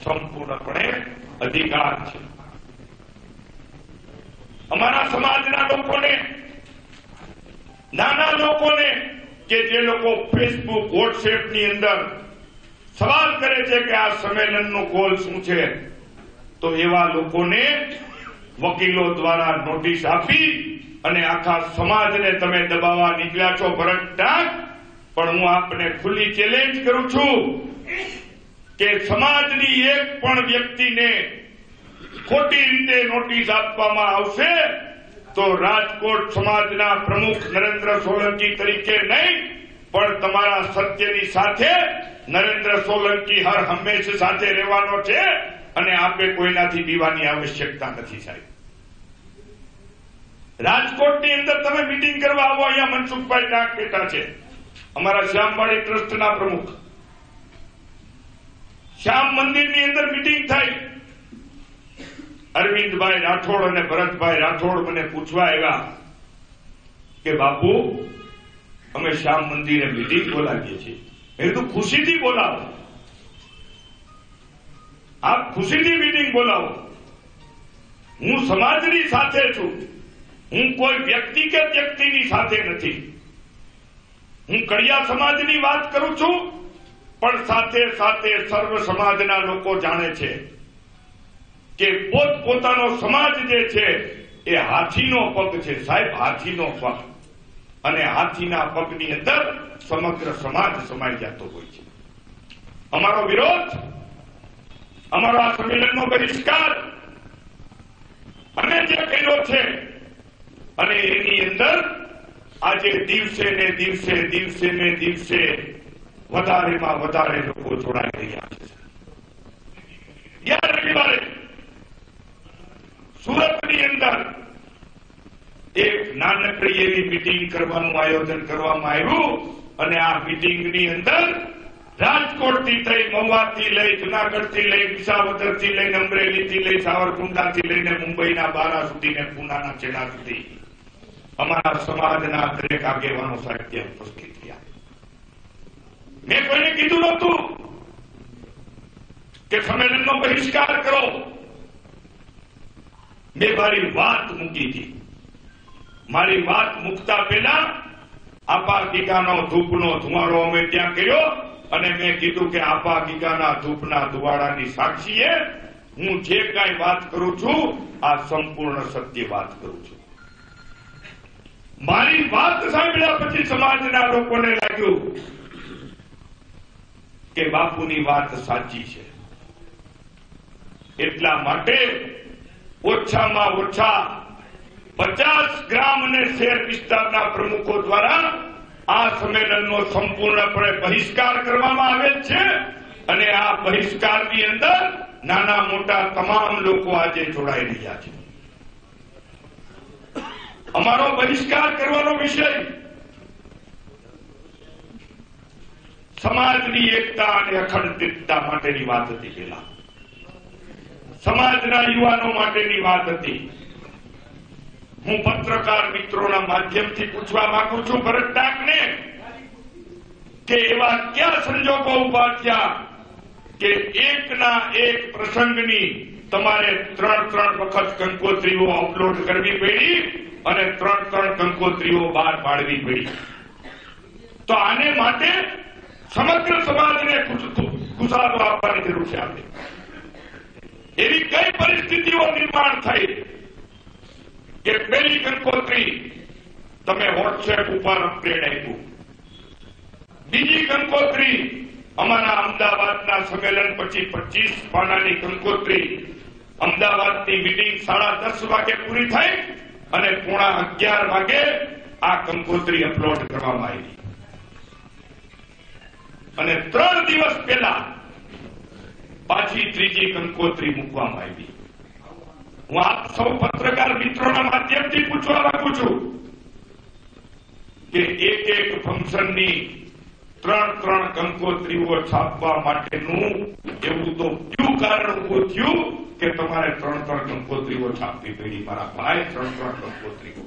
સંપૂર્ણપણે અધિકાર છે. અમારા સમાજના લોકોને, નાના લોકોને કે જે લોકો ફેસબુક, વોટ્સએપની અંદર સવાલ કરે છે કે આ સંમેલનનો ગોલ શું છે, તો એવા લોકોને વકીલો દ્વારા નોટિસ આપી અને આખા સમાજને તમે દબાવવા નીકળ્યા છો ભરત ટાંક. પણ હું આપને ખુલ્લી ચેલેન્જ કરું છું કે સમાજની એક પણ વ્યક્તિને ખોટી રીતે નોટિસ આપવામાં આવશે તો રાજકોટ સમાજના પ્રમુખ નરેન્દ્ર સોલંકી તરીકે નહીં, પણ તમારા સત્યની સાથે નરેન્દ્ર સોલંકી હર હંમેશ સાથે રહેવાનો છે. અને આપે કોઈનાથી દીવાની આવશ્યકતા નથી સાહેબ. રાજકોટની અંદર તમે મીટિંગ કરવા આવો, અહીંયા મનસુખભાઈ ટાંક બેઠા છે, અમારા શ્યામવાડી ટ્રસ્ટના પ્રમુખ. શ્યામ મંદિરની અંદર મીટિંગ થાય. અરવિંદભાઈ રાઠોડ અને ભરતભાઈ રાઠોડ મને પૂછવા આવ્યા કે બાપુ અમે શ્યામ મંદિરે મીટિંગ બોલાવીએ છીએ. મેં કીધું ખુશીથી બોલાવો, આપ ખુશીથી મીટિંગ બોલાવો. હું સમાજની સાથે છું, હું કોઈ વ્યક્તિગત વ્યક્તિની સાથે નથી. હું કડિયા સમાજની વાત કરું છું, પણ સાથે સાથે સર્વ સમાજના લોકો જાણે છે કે પોતપોતાનો સમાજ જે છે એ હાથીનો પગ છે સાહેબ, હાથીનો પગ. અને હાથીના પગની અંદર સમગ્ર સમાજ સમાઈ જતો હોય છે. અમારો વિરોધ, અમારો આ સંમેલનનો બહિષ્કાર અમે જે કર્યો છે, અને એની અંદર આજે દિવસે ને દિવસે વધારેમાં વધારે લોકો જોડાઈ રહ્યા છે. ગયા રવિવારે સુરતની અંદર એક નાનકડી એવી મીટિંગ કરવાનું આયોજન કરવામાં આવ્યું. અને આ મીટિંગની અંદર રાજકોટથી લઈ, મહુવાથી લઈ, જુનાગઢથી લઈ, વિસાવદરથી લઈને, અમરેલીથી લઈ, સાવરકુંડલાથી લઈને મુંબઈના બારા સુધી ને પૂનાના છેડા સુધી અમારા સમાજના દરેક આગેવાનો સાહિત્ય ઉપસ્થિત થયા. મેં કોઈને કીધું નહોતું કે સંમેલનનો બહિષ્કાર કરો. મેં મારી વાત મૂકી હતી. મારી વાત મૂકતા પહેલા આપા ગીગાનો ધૂપનો ધુમાડો અમે ત્યાં કર્યો અને મેં કીધું કે આપા ગીગાના ધૂપના ધુવાડાની સાક્ષીએ હું જે કાંઈ વાત કરું છું આ સંપૂર્ણ સત્ય વાત કરું છું. મારી વાત સાંભળ્યા પછી સમાજના લોકોને લાગ્યું કે બાપુની વાત સાચી છે. એટલા માટે ઓછામાં ઓછા 50 ગ્રામ અને શહેર વિસ્તારના પ્રમુખો દ્વારા આ સંમેલનનો સંપૂર્ણપણે બહિષ્કાર કરવામાં આવેલ છે. અને આ બહિષ્કારની અંદર નાના મોટા તમામ લોકો આજે જોડાઈ રહ્યા છે. અમારો બહિષ્કાર કરવાનો વિષય સમાજની એકતા અને અખંડિતતા માટેની વાત હતી. પેલા સમાજના યુવાનો માટેની વાત હતી. હું પત્રકાર મિત્રોના માધ્યમથી પૂછવા માંગુ છું ભરત ટાંકને કે એવા ક્યાં સંજોગો ઉભા થયા કે એકના એક પ્રસંગની તમારે 3 વખત કંકોત્રીઓ અપલોડ કરવી પડી અને 3 કંકોત્રીઓ બહાર પાડવી પડી. તો આને માટે સમગ્ર સમાજને ગુસારો આપવાની જરૂર છે. આપણે એવી કઈ પરિસ્થિતિઓ નિર્માણ થઈ કે પહેલી કંકોત્રી તમે વોટ્સએપ ઉપર અપડેટ આપ્યું, બીજી કંકોત્રી અમારા અમદાવાદના સંમેલન પછી 25 પાનાની કંકોત્રી અમદાવાદની મીટિંગ 10:30 વાગે પૂરી થઈ અને 11:15 વાગે આ કંકોત્રી અપલોડ કરવામાં આવી. અને 3 દિવસ પહેલા પાછી ત્રીજી કંકોત્રી મૂકવામાં આવી. હું આપ સૌ પત્રકાર મિત્રોના માધ્યમથી પૂછવા માંગુ છું કે એક ફંક્શનની 3 કંકોત્રીઓ છાપવા માટેનું એવું તો કયું કારણ ઉભું થયું કે તમારે 3 કંકોત્રીઓ છાપવી પડી? મારા ભાઈ 3 કંકોત્રીઓ.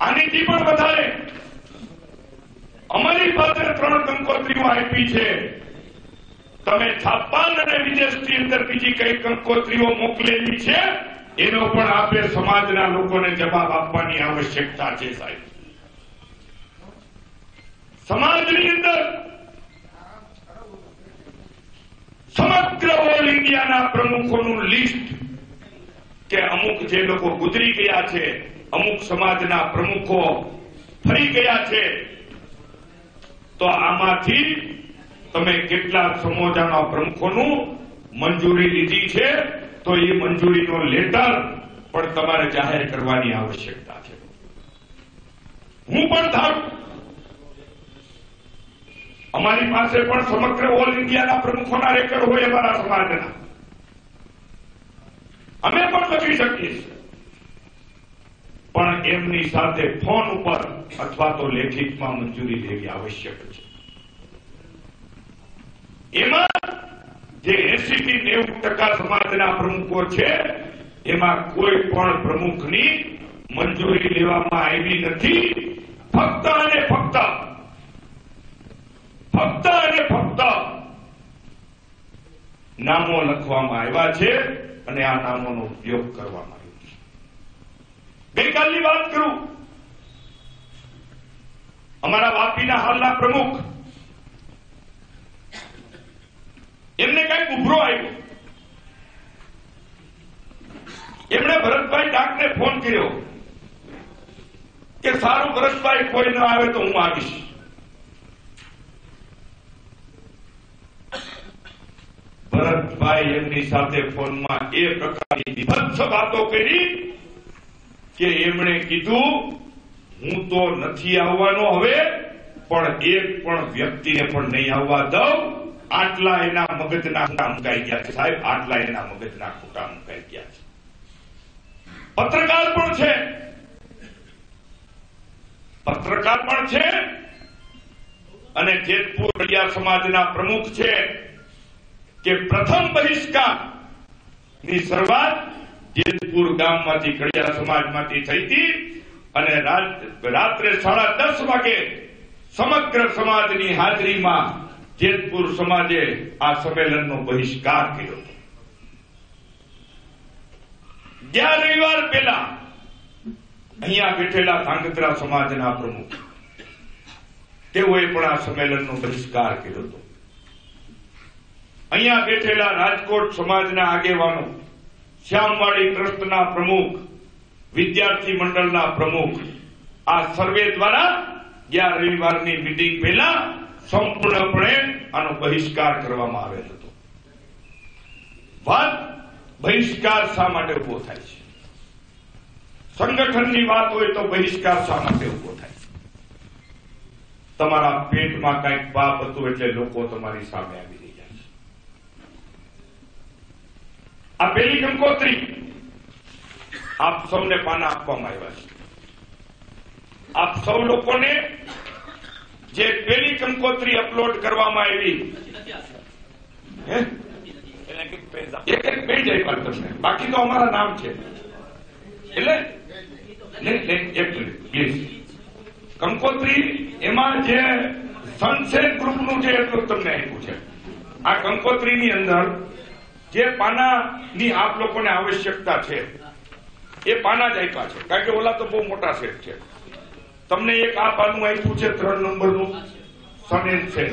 આનીથી પણ વધારે અમારી પાસે 3 કંકોત્રીઓ આપી છે તમે જાપાન અને વિદેશની અંદર બીજી કઈ કંકોત્રીઓ મોકલેલી છે એનો પણ આપણે સમાજના લોકોને જવાબ આપવાની આવશ્યકતા છે સાહેબ. સમાજની અંદર સમગ્ર ઓલ ઇન્ડિયાના પ્રમુખોનું લિસ્ટ કે અમુક જે લોકો ગુજરી ગયા છે, અમુક સમાજના પ્રમુખો ફરી ગયા છે, તો આમાંથી તમે કેટલા સમોજાના પ્રમુખોનું મંજૂરી લીધી છે તો એ મંજૂરીનો લેટર પણ તમારે જાહેર કરવાની આવશ્યકતા છે. હું પણ ધારું અમારી પાસે પણ સમગ્ર ઓલ ઇન્ડિયાના પ્રમુખોના રેકર્ડ હોય અમારા સમાજના, અમે પણ લખી શકીએ, પણ એમની સાથે ફોન ઉપર અથવા તો લેખિતમાં મંજૂરી લેવી આવશ્યક છે. એમાં જે 80 થી 90% સમાજના પ્રમુખો છે એમાં કોઈ પણ પ્રમુખની મંજૂરી લેવામાં આવી નથી. ફક્ત અને ફક્ત નામો લખવામાં આવ્યા છે અને આ નામોનો ઉપયોગ કરવામાં આવ્યો છે. ગઈકાલની વાત કરું, અમારા વાપીના હાલના પ્રમુખ, એમને કઈક ઉભરો આવ્યો. એમણે ભરતભાઈ ડાકને ફોન કર્યો કે સારું ભરતભાઈ, કોઈ ન આવે તો હું આવીશ. ભરતભાઈ એમની સાથે ફોનમાં એ પ્રકારની વિભત્સ વાતો કરી કે એમણે કીધું હું તો નથી આવવાનો હવે, પણ એક પણ વ્યક્તિને પણ નહીં આવવા દઉં. આટલા એના મગજના ખોટા મુકાઈ ગયા છે સાહેબ, આટલા એના મગજના ખોટા મુકાઈ ગયા છે. પત્રકાર પણ છે અને જેતપુર કડિયા સમાજના પ્રમુખ છે કે પ્રથમ બહિષ્કારની શરૂઆત જેતપુર ગામમાંથી કડિયા સમાજમાંથી થઈ હતી અને રાત્રે 10:30 વાગે સમગ્ર સમાજની હાજરીમાં જેતપુર સમાજે આ સંમેલનનો બહિષ્કાર કર્યો હતો. ગયા રવિવાર પહેલા અહીંયા બેઠેલા ધાંગધ્રા સમાજના પ્રમુખ તેઓએ પણ આ સંમેલનનો બહિષ્કાર કર્યો હતો. અહીંયા બેઠેલા રાજકોટ સમાજના આગેવાનો, શ્યામવાડી ટ્રસ્ટના પ્રમુખ, વિદ્યાર્થી મંડળના પ્રમુખ, આ સર્વે દ્વારા ગયા રવિવારની મીટિંગ પહેલા સંપૂર્ણપણે આનો બહિષ્કાર કરવામાં આવેલ હતો. વાત બહિષ્કાર શા માટે ઉભો થાય છે? સંગઠનની વાત હોય તો બહિષ્કાર શા માટે ઉભો થાય? તમારા પેટમાં કઈક પાપ હતું એટલે લોકો તમારી સામે આવી રહ્યા છે. આ પેલી કંકોત્રી આપ સૌને પાના આપવામાં આવ્યા છે. આપ સૌ લોકોને જે પેલી કંકોત્રી અપલોડ કરવામાં આવી, એક પેજ આપ્યા તમને, બાકી તો અમારા નામ છે. એટલે એક મિનિટ પ્લીઝ, કંકોત્રી એમાં જે સનસેન ગ્રુપનું જે એટલું તમને આપ્યું છે. આ કંકોત્રીની અંદર જે પાનાની આપ લોકોને આવશ્યકતા છે એ પાના જ આપ્યા છે, કારણ કે ઓલા તો બહુ મોટા સેટ છે. તમને એક આ પાનું આપ્યું છે 3 નંબરનું સનસેન.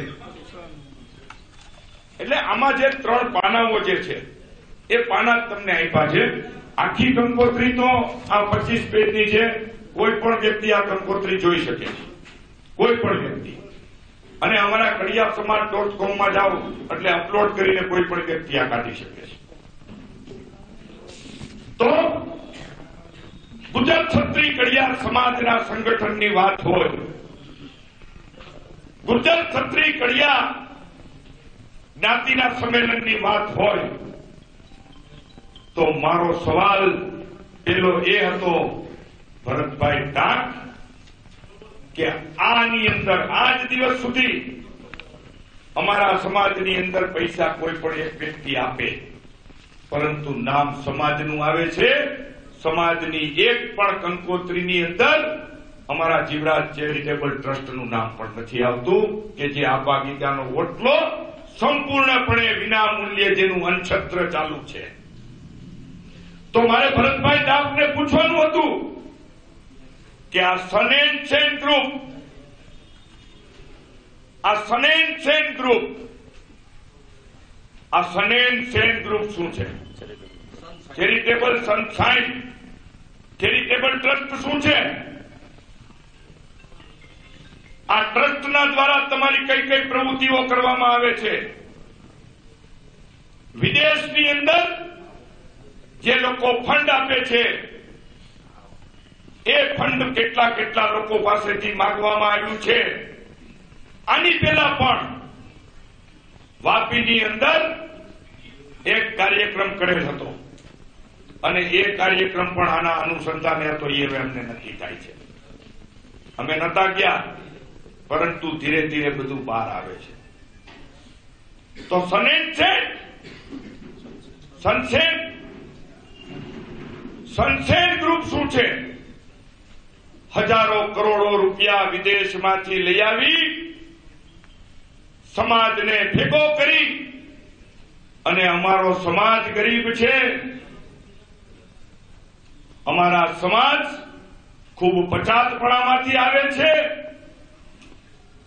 એટલે આમાં જે 3 પાનાઓ જે છે એ પાના તમને આપ્યા છે. આખી કંકોત્રી તો આ 25 પેજની છે. કોઈ પણ વ્યક્તિ આ કંકોત્રી જોઈ શકે છે, કોઈ પણ વ્યક્તિ. અને અમારા કડિયાસમાજ.com માં જાઓ એટલે અપલોડ કરીને કોઈ પણ વ્યક્તિ આ કાઢી શકે છે. તો ગુજરાત ક્ષત્રિય કડિયા સમાજના સંગઠનની વાત હોય, ગુજરાત ક્ષત્રિય કડિયા જ્ઞાતિના સંમેલનની વાત હોય, તો મારો સવાલ પેલો એ હતો ભરતભાઈ ડાક કે આની અંદર આજ દિવસ સુધી અમારા સમાજની અંદર પૈસા કોઈ પણ એક વ્યક્તિ આપે, પરંતુ નામ સમાજનું આવે છે. સમાજની એક પણ કંકોત્રીની અંદર અમારા જીવરાજ ચેરિટેબલ ટ્રસ્ટનું નામ પણ નથી આવતું કે જે આપા ગીતાનો ઓટલો સંપૂર્ણપણે વિના મૂલ્યે જેનું અન્નછત્ર ચાલુ છે. તો મારે ભરતભાઈ દાપને પૂછવાનું હતું કે આ સન એન્ડ સેન ગ્રુપ, આ સન એન્ડ સેન ગ્રુપ, આ સન એન્ડ સેન ગ્રુપ શું છે? ચેરિટેબલ સનશાઇન ચેરિટેબલ ટ્રસ્ટ શું છે? આ ટ્રસ્ટના દ્વારા તમારી કઈ કઈ પ્રવૃત્તિઓ કરવામાં આવે છે? વિદેશની અંદર જે લોકો ફંડ આપે છે એ ફંડ કેટલા કેટલા લોકો પાસેથી માંગવામાં આવ્યું છે. આની પહેલા પણ વાપીની અંદર એક કાર્યક્રમ કરેલ હતો અને એ કાર્યક્રમ પણ આના અનુસંધાને હતો એ અમને નક્કી થાય છે. અમે નતા ગયા, પરંતુ ધીરે ધીરે બધું બહાર આવે છે. તો સનસેન ગ્રુપ શું છે? હજારો કરોડો રૂપિયા વિદેશમાંથી લઈ આવી સમાજને ભેગો કરી, અને અમારો સમાજ ગરીબ છે, અમારા સમાજ ખૂબ પછાતપણામાંથી આવે છે,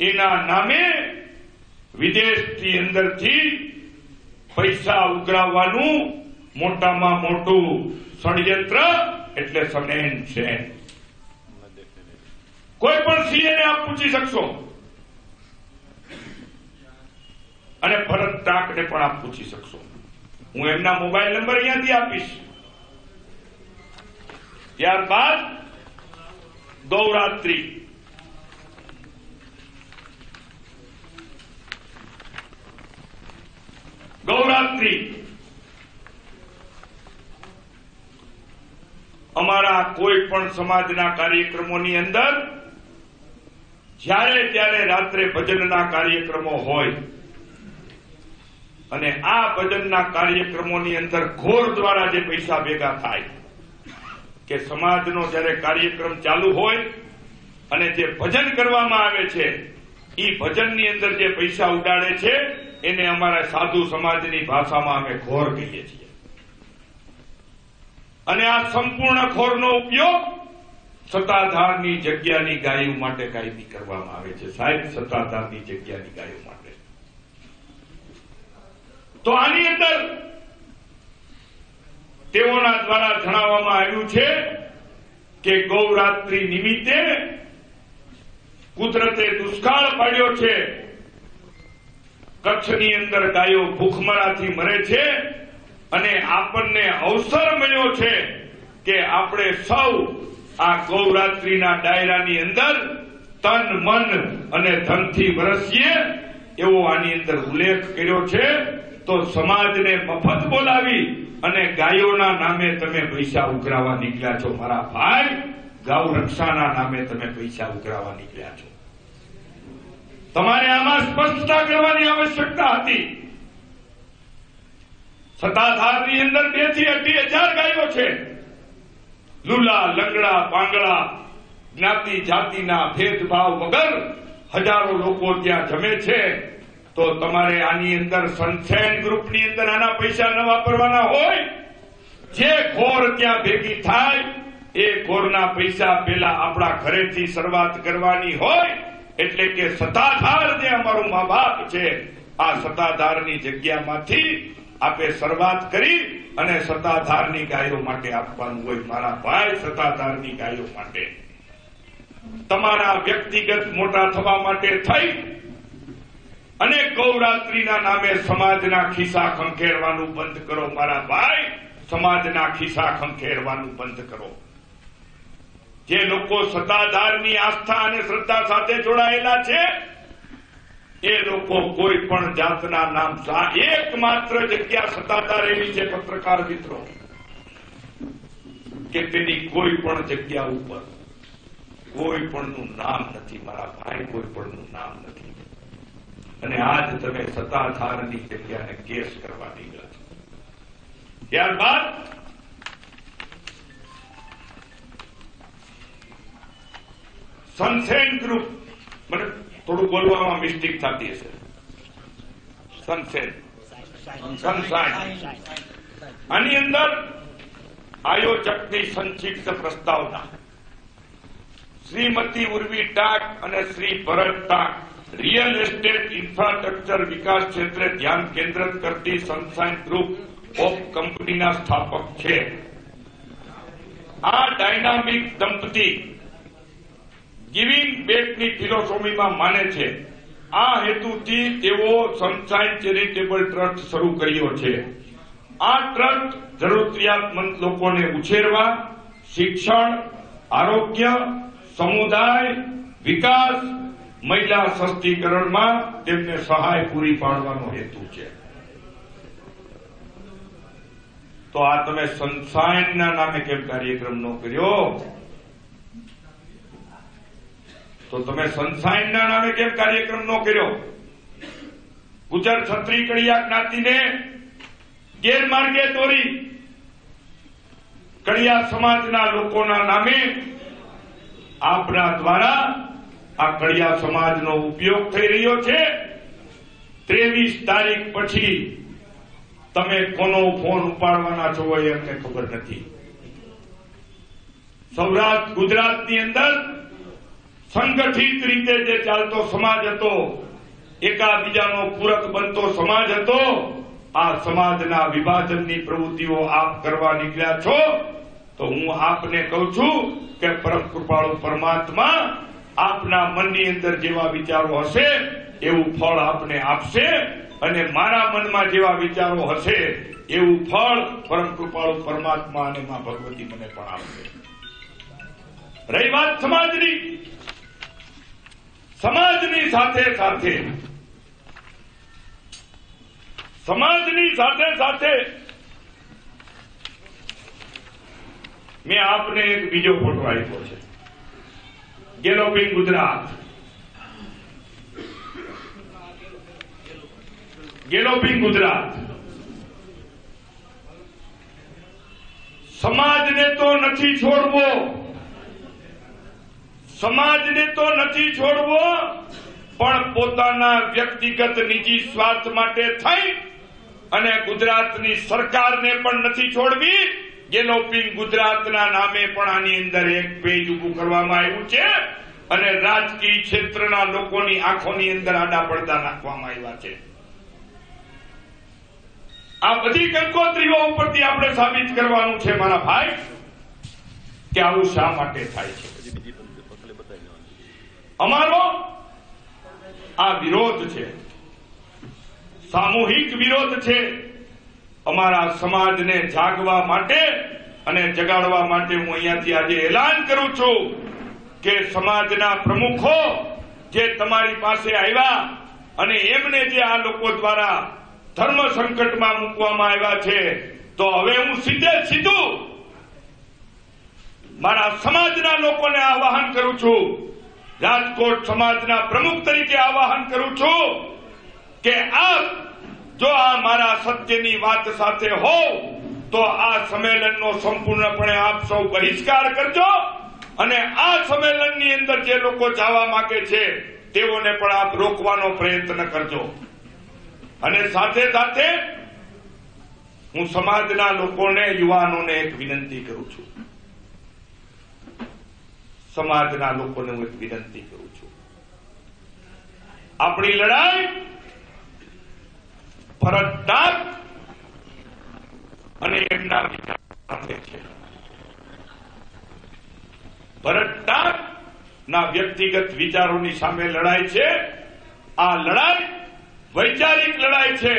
એના નામે વિદેશની અંદરથી પૈસા ઉઘરાવવાનું મોટામાં મોટું ષડયંત્ર એટલે સનેન છે. કોઈ પણ સીએ ને આપ પૂછી શકશો, અને ભરત ટાંકને પણ આપ પૂછી શકશો. હું એમના મોબાઈલ નંબર અહીંયાથી આપીશ. ત્યારબાદ ગૌરાત્રી, અમારા કોઈ પણ સમાજના કાર્યક્રમોની અંદર જ્યારે ત્યારે રાત્રે ભજનના કાર્યક્રમો હોય, અને આ ભજનના કાર્યક્રમોની અંદર ઘોર દ્વારા જે પૈસા ભેગા થાય, કે સમાજનો જ્યારે કાર્યક્રમ ચાલુ હોય અને જે ભજન કરવામાં આવે છે, એ ભજનની અંદર જે પૈસા ઉડાડે છે એને અમારા સાધુ સમાજની ભાષામાં અમે ઘોર કહીએ છીએ. અને આ સંપૂર્ણ ખોરનો ઉપયોગ સત્તાધારની જગ્યાની ગાયો માટે કાયમી કરવામાં આવે છે. સાહેબ, સત્તાધારની જગ્યાની ગાયો માટે. તો આની અંદર તેઓના દ્વારા જણાવવામાં આવ્યું છે કે ગૌરાત્રી નિમિત્તે કુદરતે દુષ્કાળ પાડ્યો છે. કચ્છની અંદર ગાયો ભૂખમરાથી મરે છે, અને આપણને અવસર મળ્યો છે કે આપણે સૌ આ ગૌરાત્રીના ડાયરાની અંદર તન, મન અને ધનથી વરસીએ એવો આની અંદર ઉલ્લેખ કર્યો છે. તો સમાજને મફત બોલાવી અને ગાયોના નામે તમે પૈસા ઉઘરાવા નીકળ્યા છો મારા ભાઈ. ગૌ રક્ષાના નામે તમે પૈસા ઉઘરાવા નીકળ્યા છો. તમારે આમાં સ્પષ્ટતા કરવાની આવશ્યકતા હતી. સત્તાધારની અંદર 2 થી 2,500 ગાયો છે. લુલા, લંગડા, પાંગડા, જ્ઞાતિ જાતિના ભેદભાવ વગર હજારો લોકો ત્યાં જમે છે. તો તમારે આની અંદર સનસેન ગ્રુપની અંદર આના પૈસા ન વાપરવાના હોય. જે ઘોર ત્યાં ભેગી થાય એ ઘોરના પૈસા પેલા આપણા ઘરેથી શરૂઆત કરવાની હોય. એટલે કે સત્તાધાર જે અમારું મા બાપ છે, આ સત્તાધારની જગ્યામાંથી આપે શરૂઆત કરી અને સત્તાધારની ગાયો માટે આપવાનું હોય. મારા ભાઈ, સત્તાધારની ગાયો માટે તમારા વ્યક્તિગત મોટા થવા માટે થઈ અને ગૌરાત્રીના નામે સમાજના ખિસ્સા ખંખેરવાનું બંધ કરો. મારા ભાઈ, સમાજના ખિસ્સા ખંખેરવાનું બંધ કરો. જે લોકો સત્તાધારની આસ્થા અને શ્રદ્ધા સાથે જોડાયેલા છે એ લોકો કોઈ પણ જાતના નામ, એકમાત્ર જગ્યા સત્તાધાર એવી છે પત્રકાર મિત્રો કે તેની કોઈ પણ જગ્યા ઉપર કોઈ પણનું નામ નથી. મારા ભાઈ, કોઈ પણનું નામ નથી. અને આજ તમે સત્તાધારની જગ્યાને કેસ કરવા નીકળ્યા છો. ત્યારબાદ સનસેન ગ્રુપ, મને થોડું બોલવામાં મિસ્ટેક થતી હશે. આની અંદર આયોજકની સંક્ષિપ્ત પ્રસ્તાવના શ્રીમતી ઉર્વી ટાક અને Shri Bharat Tak real estate infrastructure વિકાસ ક્ષેત્રે ધ્યાન કેન્દ્રિત કરતી સનશાઇન ગ્રુપ ઓફ કંપનીના સ્થાપક છે. આ ડાયનામિક દંપતી ગિવિંગ બેકની ફિલોસોફીમાં માને છે. આ હેતુથી તેઓ સનશાઇન ચેરિટેબલ ટ્રસ્ટ શરૂ કર્યો છે. આ ટ્રસ્ટ જરૂરિયાતમંદ લોકોને ઉછેરવા, શિક્ષણ, આરોગ્ય, સમુદાય વિકાસ, મહિલા સશક્તિકરણમાં તેમને સહાય પૂરી પાડવાનો હેતુ છે. તો આ તમે સનશાઇનના નામે કેમ કાર્યક્રમ ન કર્યો? તો તમે સનશાઇનના નામે કેમ કાર્યક્રમ ન કર્યો? ગુજર ક્ષત્રિય કડિયા જ્ઞાતિને ગેરમાર્ગે દોરી કડિયા સમાજના લોકોના નામે આપના દ્વારા આ કડિયા સમાજનો ઉપયોગ થઈ રહ્યો છે. 23 તારીખ પછી તમે કોનો ફોન ઉપાડવાના છો એ અમને ખબર નથી. સૌરાષ્ટ્ર ગુજરાતની અંદર સંગઠિત રીતે જે ચાલતો સમાજ હતો, એકાબીજાનો પૂરક બનતો સમાજ હતો, આ સમાજના વિભાજનની પ્રવૃત્તિઓ આપ કરવા નીકળ્યા છો. તો હું આપને કહું છું કે પરમ કૃપાળુ પરમાત્મા આપના મનની અંદર જેવા વિચારો હશે એવું ફળ આપને આપશે, અને મારા મનમાં જેવા વિચારો હશે એવું ફળ પરમ કૃપાળુ પરમાત્મા અને માં ભગવતી મને પણ આપશે. રહી વાત સમાજની સાથે મેં આપને એક બીજો ફોટો આપ્યો છે. ગેલોપિંગ ગુજરાત. સમાજને તો નથી છોડવો, પણ પોતાના વ્યક્તિગત નિજી સ્વાર્થ માટે થઈ અને ગુજરાતની સરકારને પણ નથી છોડવી. ગેલોપિંગ ગુજરાતના નામે પણ આની અંદર એક પેજ ઉભું કરવામાં આવ્યું છે અને રાજકીય ક્ષેત્રના લોકોની આંખોની અંદર આડા પડદા નાખવામાં આવ્યા છે. આ બધી કંકોત્રીઓ ઉપરથી આપણે સાબિત કરવાનું છે મારા ભાઈ કે આવું શા માટે થાય છે. અમારો આ વિરોધ છે, સામૂહિક વિરોધ છે. અમારા સમાજને જાગવા માટે અને જગાડવા માટે હું અહીંયાથી આજે એલાન કરું છું કે સમાજના પ્રમુખો જે તમારી પાસે આવ્યા અને એમને જે આ લોકો દ્વારા ધર્મ સંકટમાં મૂકવામાં આવ્યા છે, તો હવે હું સીધું મારા સમાજના લોકોને આહ્વાન કરું છું, રાજકોટ સમાજના પ્રમુખ તરીકે આહ્વાન કરું છું કે આપ જો આ મારા સત્યની વાત સાથે હો તો આ સંમેલનનો સંપૂર્ણપણે આપ સૌ બહિષ્કાર કરજો અને આ સંમેલનની અંદર જે લોકો જવા માંગે છે તેઓને પણ આપ રોકવાનો પ્રયત્ન કરજો. અને સાથે સાથે હું સમાજના લોકોને, યુવાનોને એક વિનંતી કરું છું. આપણી લડાઈ ભરત ટાક અને એમના વિચાર સાથે છે. ભરત ટાક ના વ્યક્તિગત વિચારોની સામે લડાઈ છે. આ લડાઈ વૈચારિક લડાઈ છે,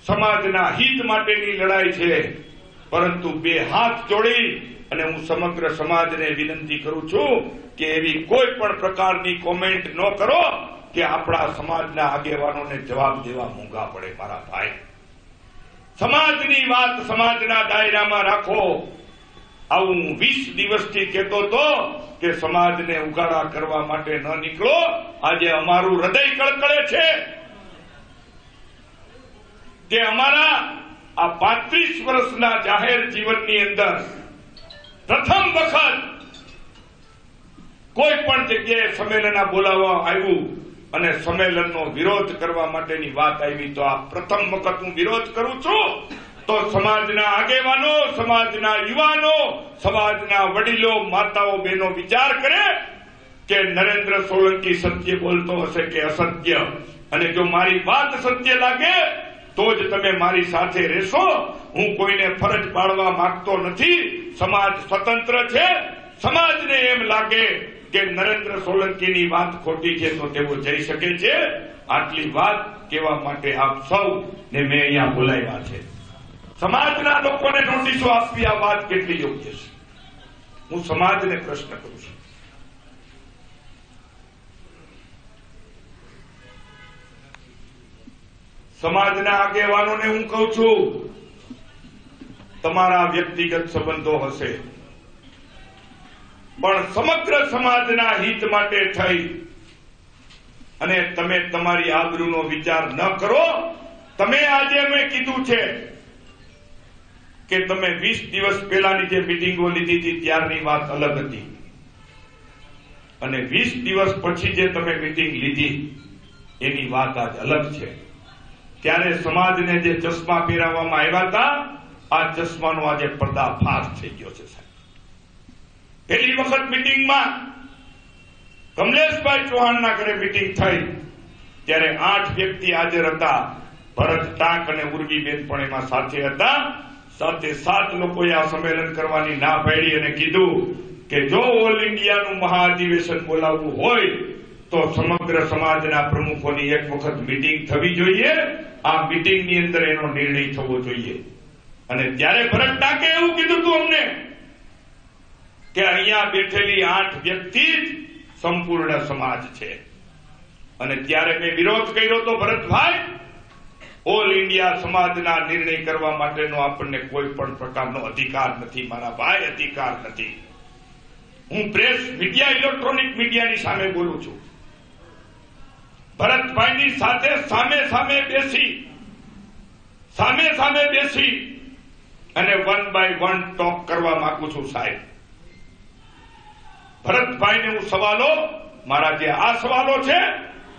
સમાજના હિત માટેની લડાઈ છે. પરંતુ બે હાથ જોડી અને હું સમગ્ર સમાજને વિનંતી કરું છું કે એવી કોઈ પણ પ્રકારની કોમેન્ટ ન કરો કે આપણા સમાજના આગેવાનોને જવાબ દેવા મોંઘા પડે. મારા ભાઈ, સમાજની વાત સમાજના દાયરામાં રાખો. આવું 20 દિવસથી કહેતો હતો કે સમાજને ઉગાડા કરવા માટે ન નીકળો. આજે અમારું હૃદય કળકળે છે કે અમારા આ 35 વર્ષના જાહેર જીવનની અંદર પ્રથમ વખત કોઈ પણ જગ્યાએ સંમેલન બોલાવવા આવ્યું અને સંમેલનનો વિરોધ કરવા માટેની વાત આવી તો આ પ્રથમ વખત હું વિરોધ કરું છું. તો સમાજના આગેવાનો, સમાજના યુવાનો, સમાજના વડીલો, માતાઓ, બહેનો વિચાર કરે કે નરેન્દ્ર સોલંકી સત્ય બોલતો હશે કે અસત્ય, અને જો મારી વાત સત્ય લાગે તો જ તમે મારી સાથે રહેશો. હું કોઈને ફરજ પાડવા માંગતો નથી. સમાજ સ્વતંત્ર છે. સમાજને એમ લાગે કે નરેન્દ્ર સોલંકીની વાત ખોટી છે તો તેઓ જઈ શકે છે. આટલી વાત કહેવા માટે આપ સૌ ને મેં અહીંયા બોલાવ્યા છે. સમાજના લોકોને નોટિસો આપવી આ વાત કેટલી યોગ્ય છે? હું સમાજને પ્રશ્ન કરું છું. સમાજના આગેવાનોને હું કહું છું, તમારા વ્યક્તિગત સંબંધો હશે, પણ સમગ્ર સમાજના હિત માટે થઈ અને તમે તમારી આબરૂનો વિચાર ન કરો. તમે આજે મેં કીધું છે કે તમે 20 દિવસ પહેલાની જે મિટિંગો લીધી હતી ત્યારની વાત અલગ હતી, અને 20 દિવસ પછી જે તમે મિટિંગ લીધી એની વાત આજ અલગ છે. ત્યારે સમાજને જે ચશ્મા પહેરાવવામાં આવ્યા હતા, આ ચશ્માનો આજે પર્દાફાશ થઈ ગયો છે. સાહેબ, પહેલી વખત મિટિંગમાં કમલેશભાઈ ચૌહાણના ઘરે મિટિંગ થઈ ત્યારે 8 વ્યક્તિ હાજર હતા. ભરત ટાંક અને ઉર્વીબેન પણ એમાં સાથે હતા. સાથે 7 લોકોએ આ સંમેલન કરવાની ના પાડી અને કીધું કે જો ઓલ ઇન્ડિયાનું મહાઅધિવેશન બોલાવવું હોય તો સમગ્ર સમાજના પ્રમુખોની એક વખત મિટિંગ થવી જોઈએ. આ મિટિંગની અંદર એનો નિર્ણય થવો જોઈએ. અને ત્યારે ભરત ટાંકે એવું કીધું હતું અમને કે અહીંયા બેઠેલી 8 વ્યક્તિ જ સંપૂર્ણ સમાજ છે. અને ત્યારે મેં વિરોધ કર્યો તો ભરતભાઈ, ઓલ ઇન્ડિયા સમાજના નિર્ણય કરવા માટેનો આપણને કોઈ પણ પ્રકારનો અધિકાર નથી મારા ભાઈ, અધિકાર નથી. હું પ્રેસ મીડિયા, ઇલેક્ટ્રોનિક મીડિયાની સામે બોલું છું. ભરતભાઈની સાથે સામે સામે બેસી અને 1 by 1 ટોક કરવા માંગુ છું. સાહેબ, ભરતભાઈને હું સવાલો, મારા જે આ સવાલો છે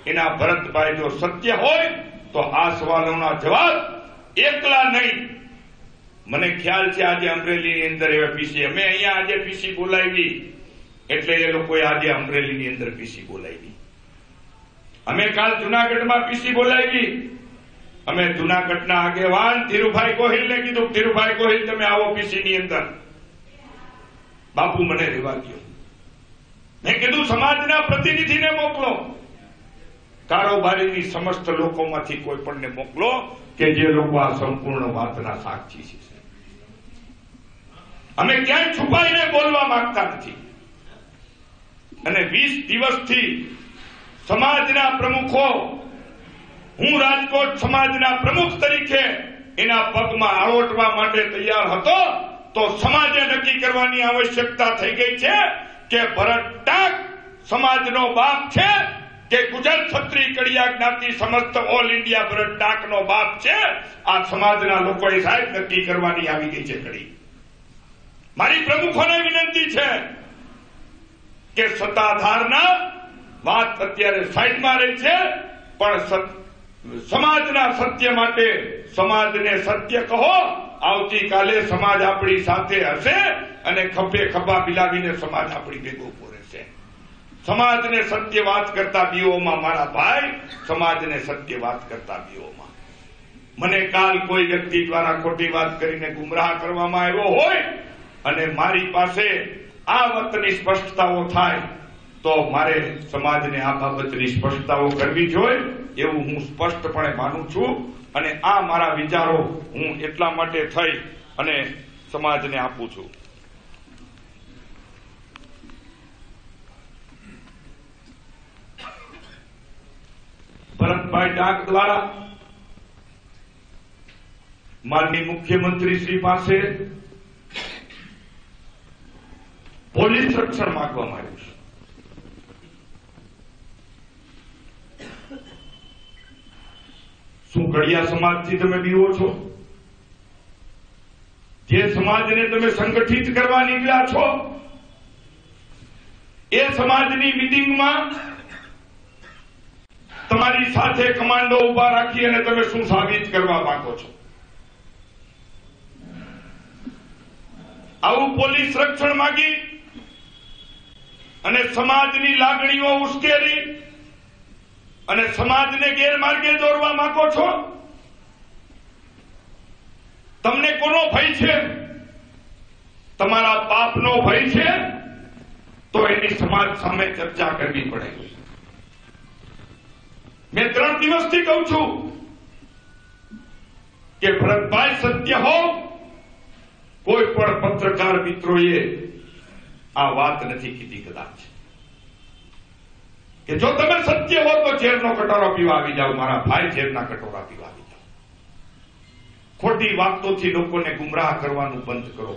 એના ભરતભાઈ જો સત્ય હોય તો આ સવાલોના જવાબ એકલા નહીં. મને ખ્યાલ છે આજે અમરેલીની અંદર એવા પીસી, અમે અહીંયા આજે પીસી બોલાવી એટલે એ લોકોએ આજે અમરેલીની અંદર પીસી બોલાવી. અમે કાલ જુનાગઢમાં પીસી બોલાવી. અમે જુનાગઢના આગેવાન ધીરુભાઈ ગોહિલને કીધું, ધીરુભાઈ ગોહિલ તમે આવો પીસીની અંદર. બાપુ મને રહેવા દો. મેં કીધું સમાજના પ્રતિનિધિને મોકલો, કારોબારીની સમસ્ત લોકોમાંથી કોઈ પણને મોકલો કે જે લોકો આ સંપૂર્ણ વાતના સાક્ષી છે. અમે ક્યાંય છુપાઈને બોલવા માંગતા નથી. અને 20 દિવસથી સમાજના પ્રમુખો, હું રાજકોટ સમાજના પ્રમુખ તરીકે એના પગમાં આળોટવા માટે તૈયાર હતો તો સમાજે નક્કી કરવાની આવશ્યકતા થઈ ગઈ છે કે ભરત ટાંક સમાજનો બાપ છે કે ગુજર ક્ષત્રિય કડિયા જ્ઞાતિ સમસ્ત ઓલ ઇન્ડિયા ભરત ટાંકનો બાપ છે. આ સમાજના લોકોએ સાહેબ નક્કી કરવાની આવી ગઈ છે ઘડી. મારી પ્રમુખોને વિનંતી છે કે સત્તાધારના વાત અત્યારે સાઈડમાં રહી છે, પણ સમાજના સત્ય માટે સમાજને સત્ય કહો. આવતીકાલે સમાજ આપણી સાથે હશે અને ખભે ખભા મિલાવીને સમાજ આપણી ભેગો ઉભો રહેશે. સમાજને સત્ય વાત કરતા બીઓમાં મારા ભાઈ, સમાજને સત્ય વાત કરતા બીઓમાં. મને કાલ કોઈ વ્યક્તિ દ્વારા ખોટી વાત કરીને ગુમરાહ કરવામાં આવ્યો હોય અને મારી પાસે આ વાતની સ્પષ્ટતાઓ થાય તો મારે સમાજને આ બાબતની સ્પષ્ટતાઓ કરવી જોઈએ એવું હું સ્પષ્ટપણે માનું છું. અને આ મારા વિચારો હું એટલા માટે થઈ અને સમાજને આપું છું. ભરતભાઈ ટાંક દ્વારા માનનીય મુખ્યમંત્રી શ્રી પાસે પોલીસ રક્ષણ માંગવામાં આવ્યું છે. શું કડિયા સમાજથી તમે બીવો છો? જે સમાજને તમે સંગઠિત કરવા નીકળ્યા છો એ સમાજની મિટિંગમાં તમારી સાથે કમાન્ડો ઉભા રાખી અને તમે શું સાબિત કરવા માંગો છો? આવું પોલીસ રક્ષણ માંગી અને સમાજની લાગણીઓ ઉશ્કેરી અને સમાજને ગેરમાર્ગે દોરવા માંગો છો? તમને કોનો ભય છે? તમારા પાપનો ભય છે? તો એની સમાજ સામે ચર્ચા કરવી પડે. મેં 3 દિવસથી કહું છું કે ભરતભાઈ સત્ય હો, કોઈ પણ પત્રકાર મિત્રોએ આ વાત નથી કીધી કદાચ કે જો તમે સત્ય હો તો ઝેરનો કટોરો પીવા આવી જાઓ. મારા ભાઈ ઝેરના કટોરા પીવા આવી જાઓ. ખોટી વાતોથી લોકોને ગુમરાહ કરવાનું બંધ કરો.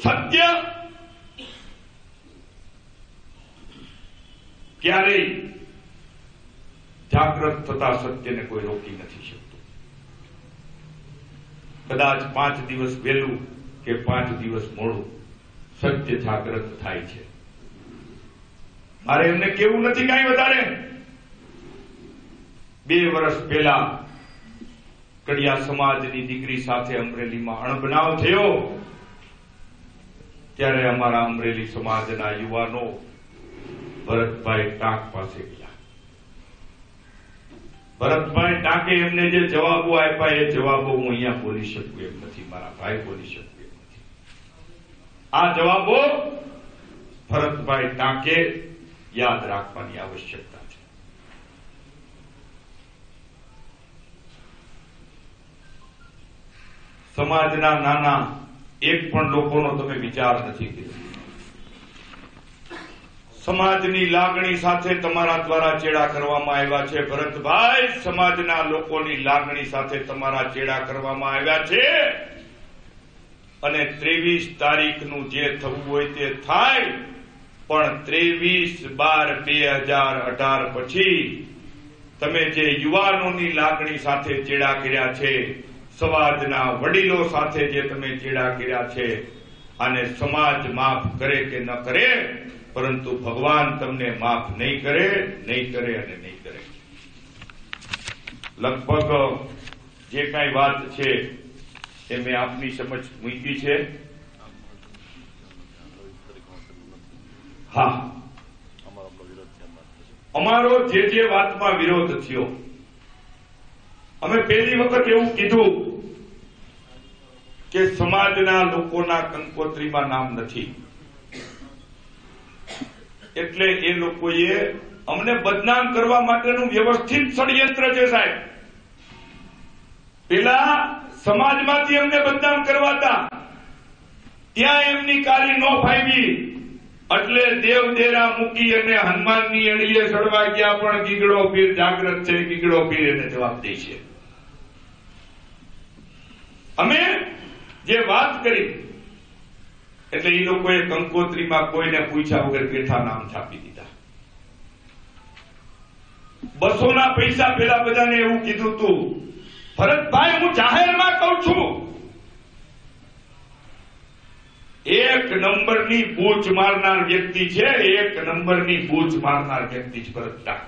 સત્ય ક્યારેય જાગૃત થતા સત્યને કોઈ રોકી નથી શકતું. કદાચ 5 દિવસ વહેલું કે 5 દિવસ મોડું સત્ય જાગૃત થાય છે. મારે એમને કેવું નથી કાંઈ વધારે. 2 વર્ષ પહેલા કડિયા સમાજની દીકરી સાથે અમરેલીમાં અણબનાવ થયો ત્યારે અમારા અમરેલી સમાજના યુવાનો ભરતભાઈ ટાંક પાસે ગયા. ભરતભાઈ ટાંકે એમને જે જવાબો આપ્યા એ જવાબો હું અહીંયા બોલી શકું એમ નથી, મારા ભાઈ બોલી શકું એમ નથી. આ જવાબો ભરતભાઈ ટાંકે યાદ રાખવાની આવશ્યકતા છે. સમાજના નાના એક પણ લોકોનો તમે વિચાર નથી કર્યો. સમાજની લાગણી સાથે તમારા દ્વારા ચેડા કરવામાં આવ્યા છે. ભરતભાઈ, સમાજના લોકોની લાગણી સાથે તમારા ચેડા કરવામાં આવ્યા છે અને 23 તારીખનું જે થવું હોય તે થાય, પણ 23/12/2018 પછી તમે જે યુવાનોની લાગણી સાથે ચેડા કર્યા છે, સમાજના વડીલો સાથે જે તમે ચેડા કર્યા છે, આને સમાજ માફ કરે કે ન કરે, પરંતુ ભગવાન તમને માફ નહીં કરે અને નહીં કરે. લગભગ જે કાંઈ વાત છે એ મેં આપની સમજ મૂકી છે. હા, અમારો જે વાતમાં વિરોધ થયો, અમે પહેલી વખત એવું કીધું કે સમાજના લોકોના કંકોત્રીમાં નામ નથી, એટલે એ લોકોએ અમને બદનામ કરવા માટેનું વ્યવસ્થિત ષડયંત્ર છે સાહેબ. પેલા સમાજમાંથી અમને બદનામ કરવાતા, ત્યાં એમની કારી ન ફાવી એટલે દેવદેરા મૂકી અને હનુમાનની અડીએ ચડવા ગયા, પણ ગીગડો પીર જાગ્રત છે, ગીગડો પીર એને જવાબ દે છે. અમે જે વાત કરી એટલે એ લોકોએ કંકોત્રીમાં કોઈને પૂછ્યા વગર બેઠા નામ છાપી દીધા. 200 ના પૈસા પેલા બધાને એવું કીધું તું. ભરતભાઈ, હું જાહેરમાં કહું છું, 1 નંબરની બૂચ મારનાર વ્યક્તિ છે, 1 નંબરની બૂચ મારનાર વ્યક્તિ છે ભરત ટાંક.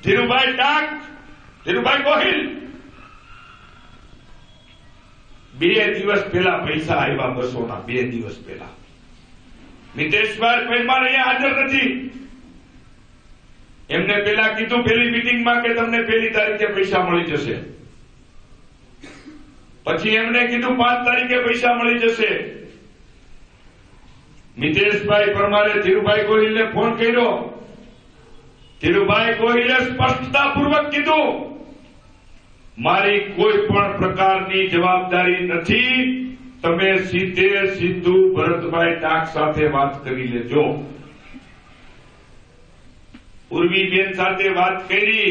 ધીરુભાઈ ટાંક, ધીરુભાઈ ગોહિલ, 2 દિવસ પહેલા પૈસા આવ્યા 200 ના. 2 દિવસ પહેલા મિતેશભાઈ પરમાર અહીંયા હાજર નથી. એમને પેલા કીધું પેલી મીટિંગમાં કે તમને 1 તારીખે પૈસા મળી જશે. પછી એમને કીધું 5 તારીખે પૈસા મળી જશે. મિતેશભાઈ પરમારે ધીરુભાઈ ગોહિલને ફોન કર્યો. ધીરુભાઈ ગોહિલે સ્પષ્ટતાપૂર્વક કીધું, મારી કોઈ પણ પ્રકારની જવાબદારી નથી, તમે સીધું ભરતભાઈ ટાંક સાથે વાત કરી લેજો. ઉર્વીબેન સાથે વાત કરી.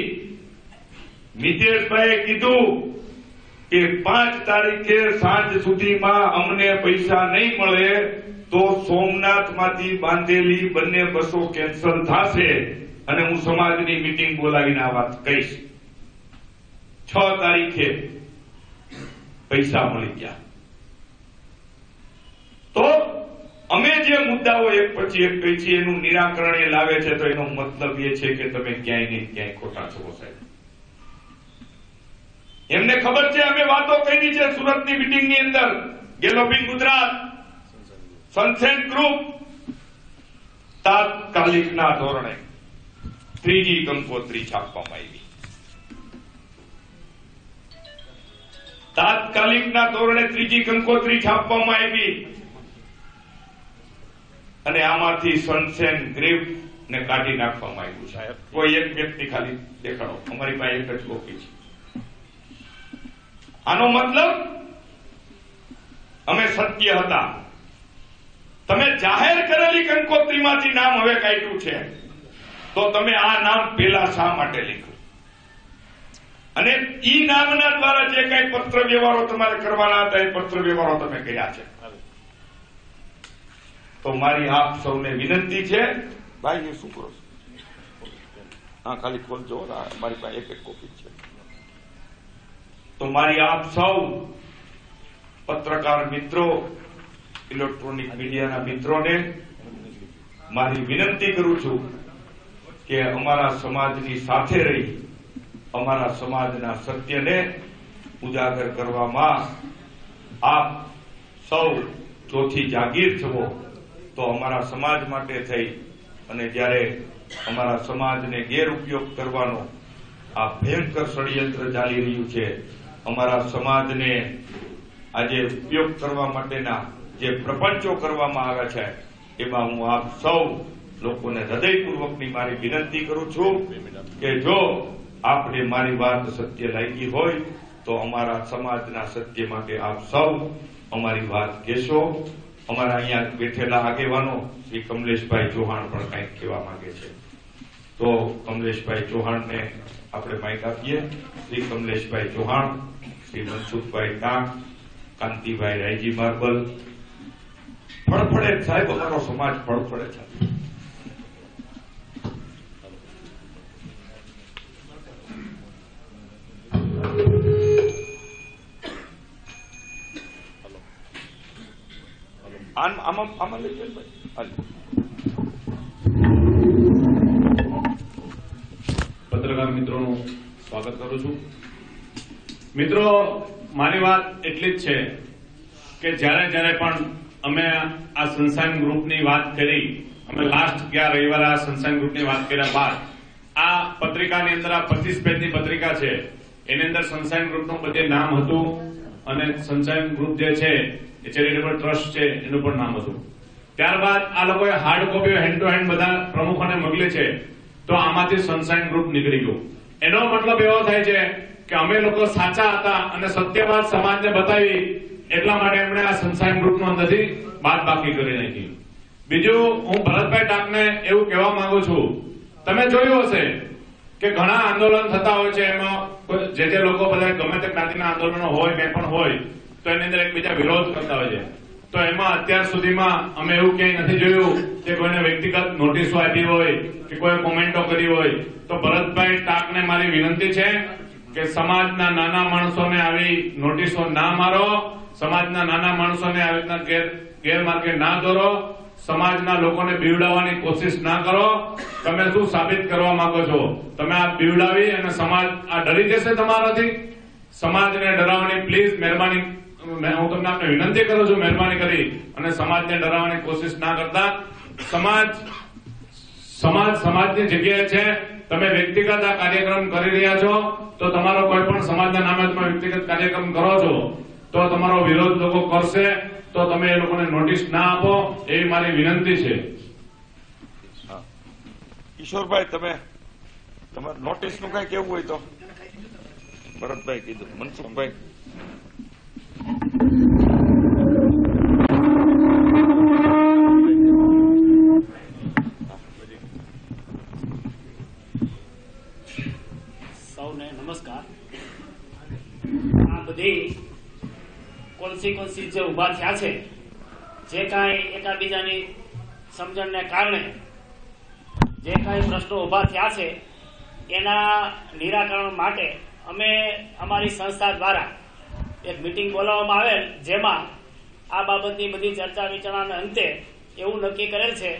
મિતેશભાઈએ કીધું કે 5 તારીખે સાંજ સુધીમાં અમને પૈસા નહીં મળે તો સોમનાથમાંથી બાંધેલી બંને બસો કેન્સલ થશે અને હું સમાજની મીટિંગ બોલાવીને આ વાત કહીશ. 6 તારીખે પૈસા મળી ગયા. તો અમે જે મુદ્દાઓ એક પછી એક કહી છે, એનું નિરાકરણ એ લાવે છે, તો એનો મતલબ એ છે કે તમે ક્યાંય ને ક્યાંય ખોટા છો સાહેબ. એમને ખબર છે અમે વાતો કરી છે સુરતની મીટિંગની અંદર, ગેલોપિંગ ગુજરાત, સનસેન ગ્રુપ તાત્કાલિકના ધોરણે ત્રીજી કંકોત્રી છાપવામાં આવી. તાત્કાલિકના ધોરણે ત્રીજી કંકોત્રી છાપવામાં આવી અને આમાંથી સનસેન ગ્રુપ ને કાઢી નાખવામાં આવ્યું સાહેબ. કોઈ એક વ્યક્તિ ખાલી દેખાડો, અમારી પાસે એક જ કોપી છે. આનો મતલબ અમે સત્ય હતા. તમે જાહેર કરેલી કંકોત્રીમાંથી નામ હવે કાઢ્યું છે, તો તમે આ નામ પેલા શા માટે લીધું? અને ઈ નામના દ્વારા જે કઈ પત્ર વ્યવહારો તમારે કરવાના હતા એ પત્ર વ્યવહારો તમે કર્યા છે. તો મારી આપ સૌને વિનંતી છે, ભાઈ શું કરો છો? હા, ખાલી ખોલજો, મારી પાસે એક કોપી છે. તો મારી આપ સૌ પત્રકાર મિત્રો, ઇલેક્ટ્રોનિક મીડિયાના મિત્રોને મારી વિનંતી કરું છું કે અમારા સમાજની સાથે રહી અમારા સમાજના સત્યને ઉજાગર કરવામાં આપ સૌ ચોથી જાગીર થવો, તો અમારા સમાજ માટે થઈ અને જ્યારે અમારા સમાજને ગેરઉપયોગ કરવાનો આ ભયંકર ષડયંત્ર ચાલી રહ્યું છે, અમારા સમાજને આજે ઉપયોગ કરવા માટેના જે પ્રપંચો કરવામાં આવે છે, એમાં હું આપ સૌ લોકોને હૃદયપૂર્વકની મારી વિનંતી કરું છું કે જો આપને મારી વાત સત્ય લાગી હોય તો અમારા સમાજના સત્ય માટે આપ સૌ અમારી વાત કહેશો. અમારા અહીંયા બેઠેલા આગેવાનો શ્રી કમલેશભાઈ ચૌહાણ પણ કંઈક કહેવા માંગે છે, તો કમલેશભાઈ ચૌહાણને આપણે માઇક આપીએ. શ્રી કમલેશભાઈ ચૌહાણ, શ્રી મનસુખભાઈ ટાંક, કાંતિભાઈ રાયજી માર્બલ. ફળફડે સાહેબ, અમારો સમાજ ફળફડે છે. આમાં લઈ જાય પત્રકાર મિત્રોનું સ્વાગત કરું છું. મિત્રો, મારી વાત એટલી જ છે કે જ્યારે પણ અમે આ સનસાઇન ગ્રુપની વાત કરી, અમે લાસ્ટ ગયા રવિવારે આ સનસાઇન ગ્રુપની વાત કર્યા બાદ આ પત્રિકાની અંદર આ 25 પેજની પત્રિકા છે, એની અંદર સનસાઇન ગ્રુપનું બધે નામ હતું અને સનસાઇન ગ્રુપ જે છે એ ચેરિટેબલ ટ્રસ્ટ છે એનું પણ નામ હતું. ત્યારબાદ આ લોકોએ હાર્ડ કોપીઓ હેન્ડ ટુ હેન્ડ બધા પ્રમુખોને મોકલી છે, તો આમાંથી સનસાઇન ગ્રુપ નીકળી ગયું. એનો મતલબ એવો થાય છે કે અમે લોકો સાચા હતા અને સત્યવાદ સમાજને બતાવી, એટલા માટે એમણે આ સનસાઇન ગ્રુપનો અંદરથી બાદ બાકી કરી નાખી. બીજું, હું ભરતભાઈ ટાંકને એવું કહેવા માંગુ છું, તમે જોયું હશે કે ઘણા આંદોલન થતા હોય છે, એમાં જે લોકો બધા ગમે તે જ્ઞાતિના આંદોલનો હોય કંઈ પણ હોય તો એની અંદર એકબીજા વિરોધ કરતા હોય છે. તો એમાં અત્યાર સુધીમાં અમે એવું ક્યાંય નથી જોયું કે કોઈને વ્યક્તિગત નોટિસો આપી હોય કે કોઈ કોમેન્ટો કરી હોય. તો ભરતભાઈ ટાંકને મારી વિનંતી છે કે સમાજના નાના માણસોને આવી નોટિસો ના મારો, સમાજના નાના માણસોને આવી રીતના ગેરમાર્ગે ના દોરો, સમાજના લોકોને બીવડાવવાની કોશિશ ના કરો. તમે શું સાબિત કરવા માંગો છો? તમે આ બીવડાવી અને સમાજ આ ડરી જશે તમારાથી. સમાજને ડરાવવાની પ્લીઝ મહેરબાની, હું તમને આપણે વિનંતી કરું છું, મહેરબાની કરી અને સમાજને ડરાવવાની કોશિશ ના કરતા. સમાજની જગ્યાએ છે. તમે વ્યક્તિગત આ કાર્યક્રમ કરી રહ્યા છો તો તમારો કોઈ પણ સમાજના નામે તમે વ્યક્તિગત કાર્યક્રમ કરો છો તો તમારો વિરોધ લોકો કરશે, તો તમે એ લોકોને નોટિસ ના આપો એવી મારી વિનંતી છે. કિશોરભાઈ, તમે તમારે નોટિસ નું કઈ કેવું હોય તો ભરતભાઈ કીધું. મનસુખભાઈ, સૌને નમસ્કાર. આ બધી કોન્સિક્વન્સીસ જે ઉભા થયા છે, જે કાંઈ એકાબીજાની સમજણને કારણે જે કાંઈ પ્રશ્નો ઉભા થયા છે, એના નિરાકરણ માટે અમે અમારી સંસ્થા દ્વારા એક મીટિંગ બોલાવવામાં આવેલ, જેમાં આ બાબતની બધી ચર્ચા વિચારણાના અંતે એવું નક્કી કરેલ છે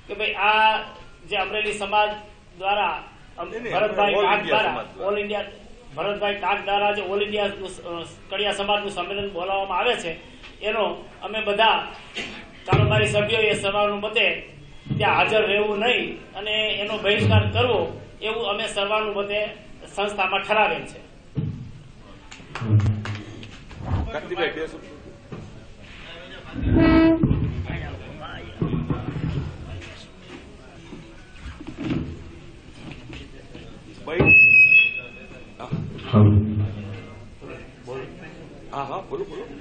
કે ભાઈ આ જે અમરેલી સમાજ દ્વારા ભરતભાઈ ટાંક દ્વારા ઓલ ઇન્ડિયા ભરતભાઈ ટાંક દ્વારા જે ઓલ ઇન્ડિયા કડિયા સમાજનું સંમેલન બોલાવવામાં આવે છે એનો અમે બધા કારોબારી સભ્યોએ સર્વાનુ મતે ત્યાં હાજર રહેવું નહીં અને એનો બહિષ્કાર કરવો એવું અમે સર્વાનુ મતે સંસ્થામાં ઠરાવેલ છે.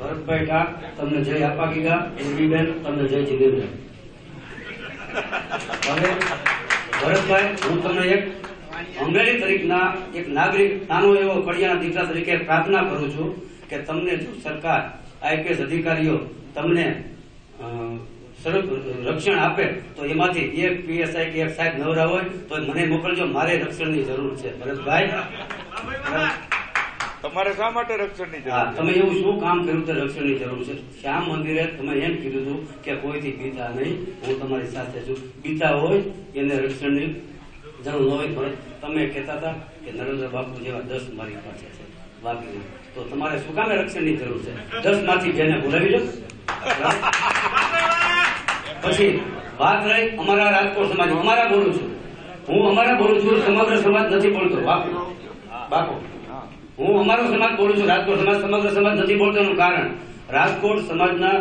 ભરતભાઈ ટાંક તમને જય આપા ગીગા, એમડીબેન તમને જય જીગેન્દ્ર. હવે ભરતભાઈ, હું તમને એક અમરેલી તરીકેના એક નાગરિક, નાનો એવો કડિયાના દીકરા તરીકે પ્રાર્થના કરું છું કે તમને જો સરકાર, આઈપીએસ અધિકારીઓ તમને રક્ષણ આપે તો એમાંથી એક પીએસઆઈ કે એક સાહેબ નવરા હોય તો મને મોકલજો, મારે રક્ષણની જરૂર છે. ભરતભાઈ, તમારે શા માટે રક્ષણની જરૂર? તમે એવું શું કામ કર્યું તો રક્ષણની જરૂર છે? શ્યામ મંદિરે તમે એમ કીધું હતું કે કોઈથી બીતા નહીં, હું તમારી સાથે છું. બીતા હોય એને રક્ષણની જરૂર ન હોય. ભરત, તમે કહેતા હતા કે નરેન્દ્ર બાપુ જેવા 10 મારી પાસે છે બાકી, તો તમારે શું કામે રક્ષણની જરૂર છે? 10 માંથી જેને બોલાવી લો. પછી વાત રહી અમારા રાજકોટ સમાજ, અમારા બોલું છું હું, અમારા બોલું છું, સમગ્ર સમાજ નથી બોલતો. બાપુ હું અમારો સમાજ બોલું છું, રાજકોટ સમાજ સમગ્ર સમાજ નથી બોલતો. એનું કારણ રાજકોટ સમાજના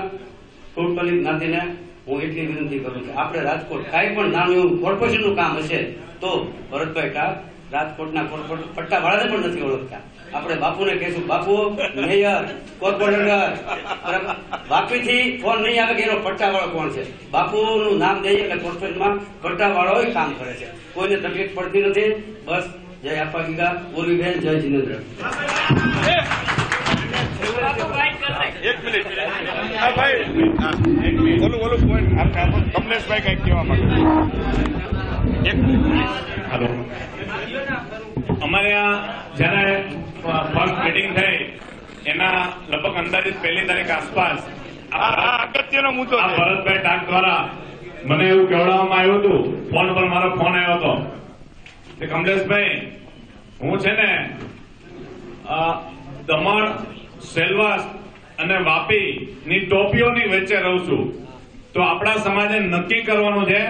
ટોટલી જ્ઞાતિને હું એટલી વિનંતી કરું કે આપણે રાજકોટ કાંઈ પણ નાનું એવું કોર્પોરેશનનું કામ હશે તો ભરતભાઈ ટાંક રાજકોટના કોર્પોરેટ પટ્ટાવાળાને પણ નથી ઓળખતા. આપણે બાપુને કહેશું, બાપુ મેયર, કોર્પોરેટર, વાપીથી ફોન નહીં આવે કે એનો પટ્ટાવાળો કોણ છે. બાપુનું નામ દઈએ એટલે કોર્પોરેશનમાં પટ્ટાવાળો કામ કરે છે, કોઈને તકલીફ પડતી નથી. બસ, જય આપા ગીગા, ઓલીબેન, જય જીનેન્દ્ર. એક મિનિટ ભાઈ, ઓલું પોઈન્ટ કમલેશભાઈ કઈક કહેવા માંગે. હેલો, અમારે આ જયારે ફર્સ્ટ મીટિંગ થઈ એના લગભગ અંદાજિત 1 તારીખ આસપાસ અગત્યનો મુદ્દો ભરતભાઈ ટાંક દ્વારા મને એવું કહેવામાં આવ્યું હતું, ફોન પર મારો ફોન આવ્યો હતો કે કમલેશભાઈ, હું છે ને દમણ, સેલવાસ અને વાપી ની ટોપીઓની વચ્ચે રહું છું, તો આપણા સમાજે નક્કી કરવાનું છે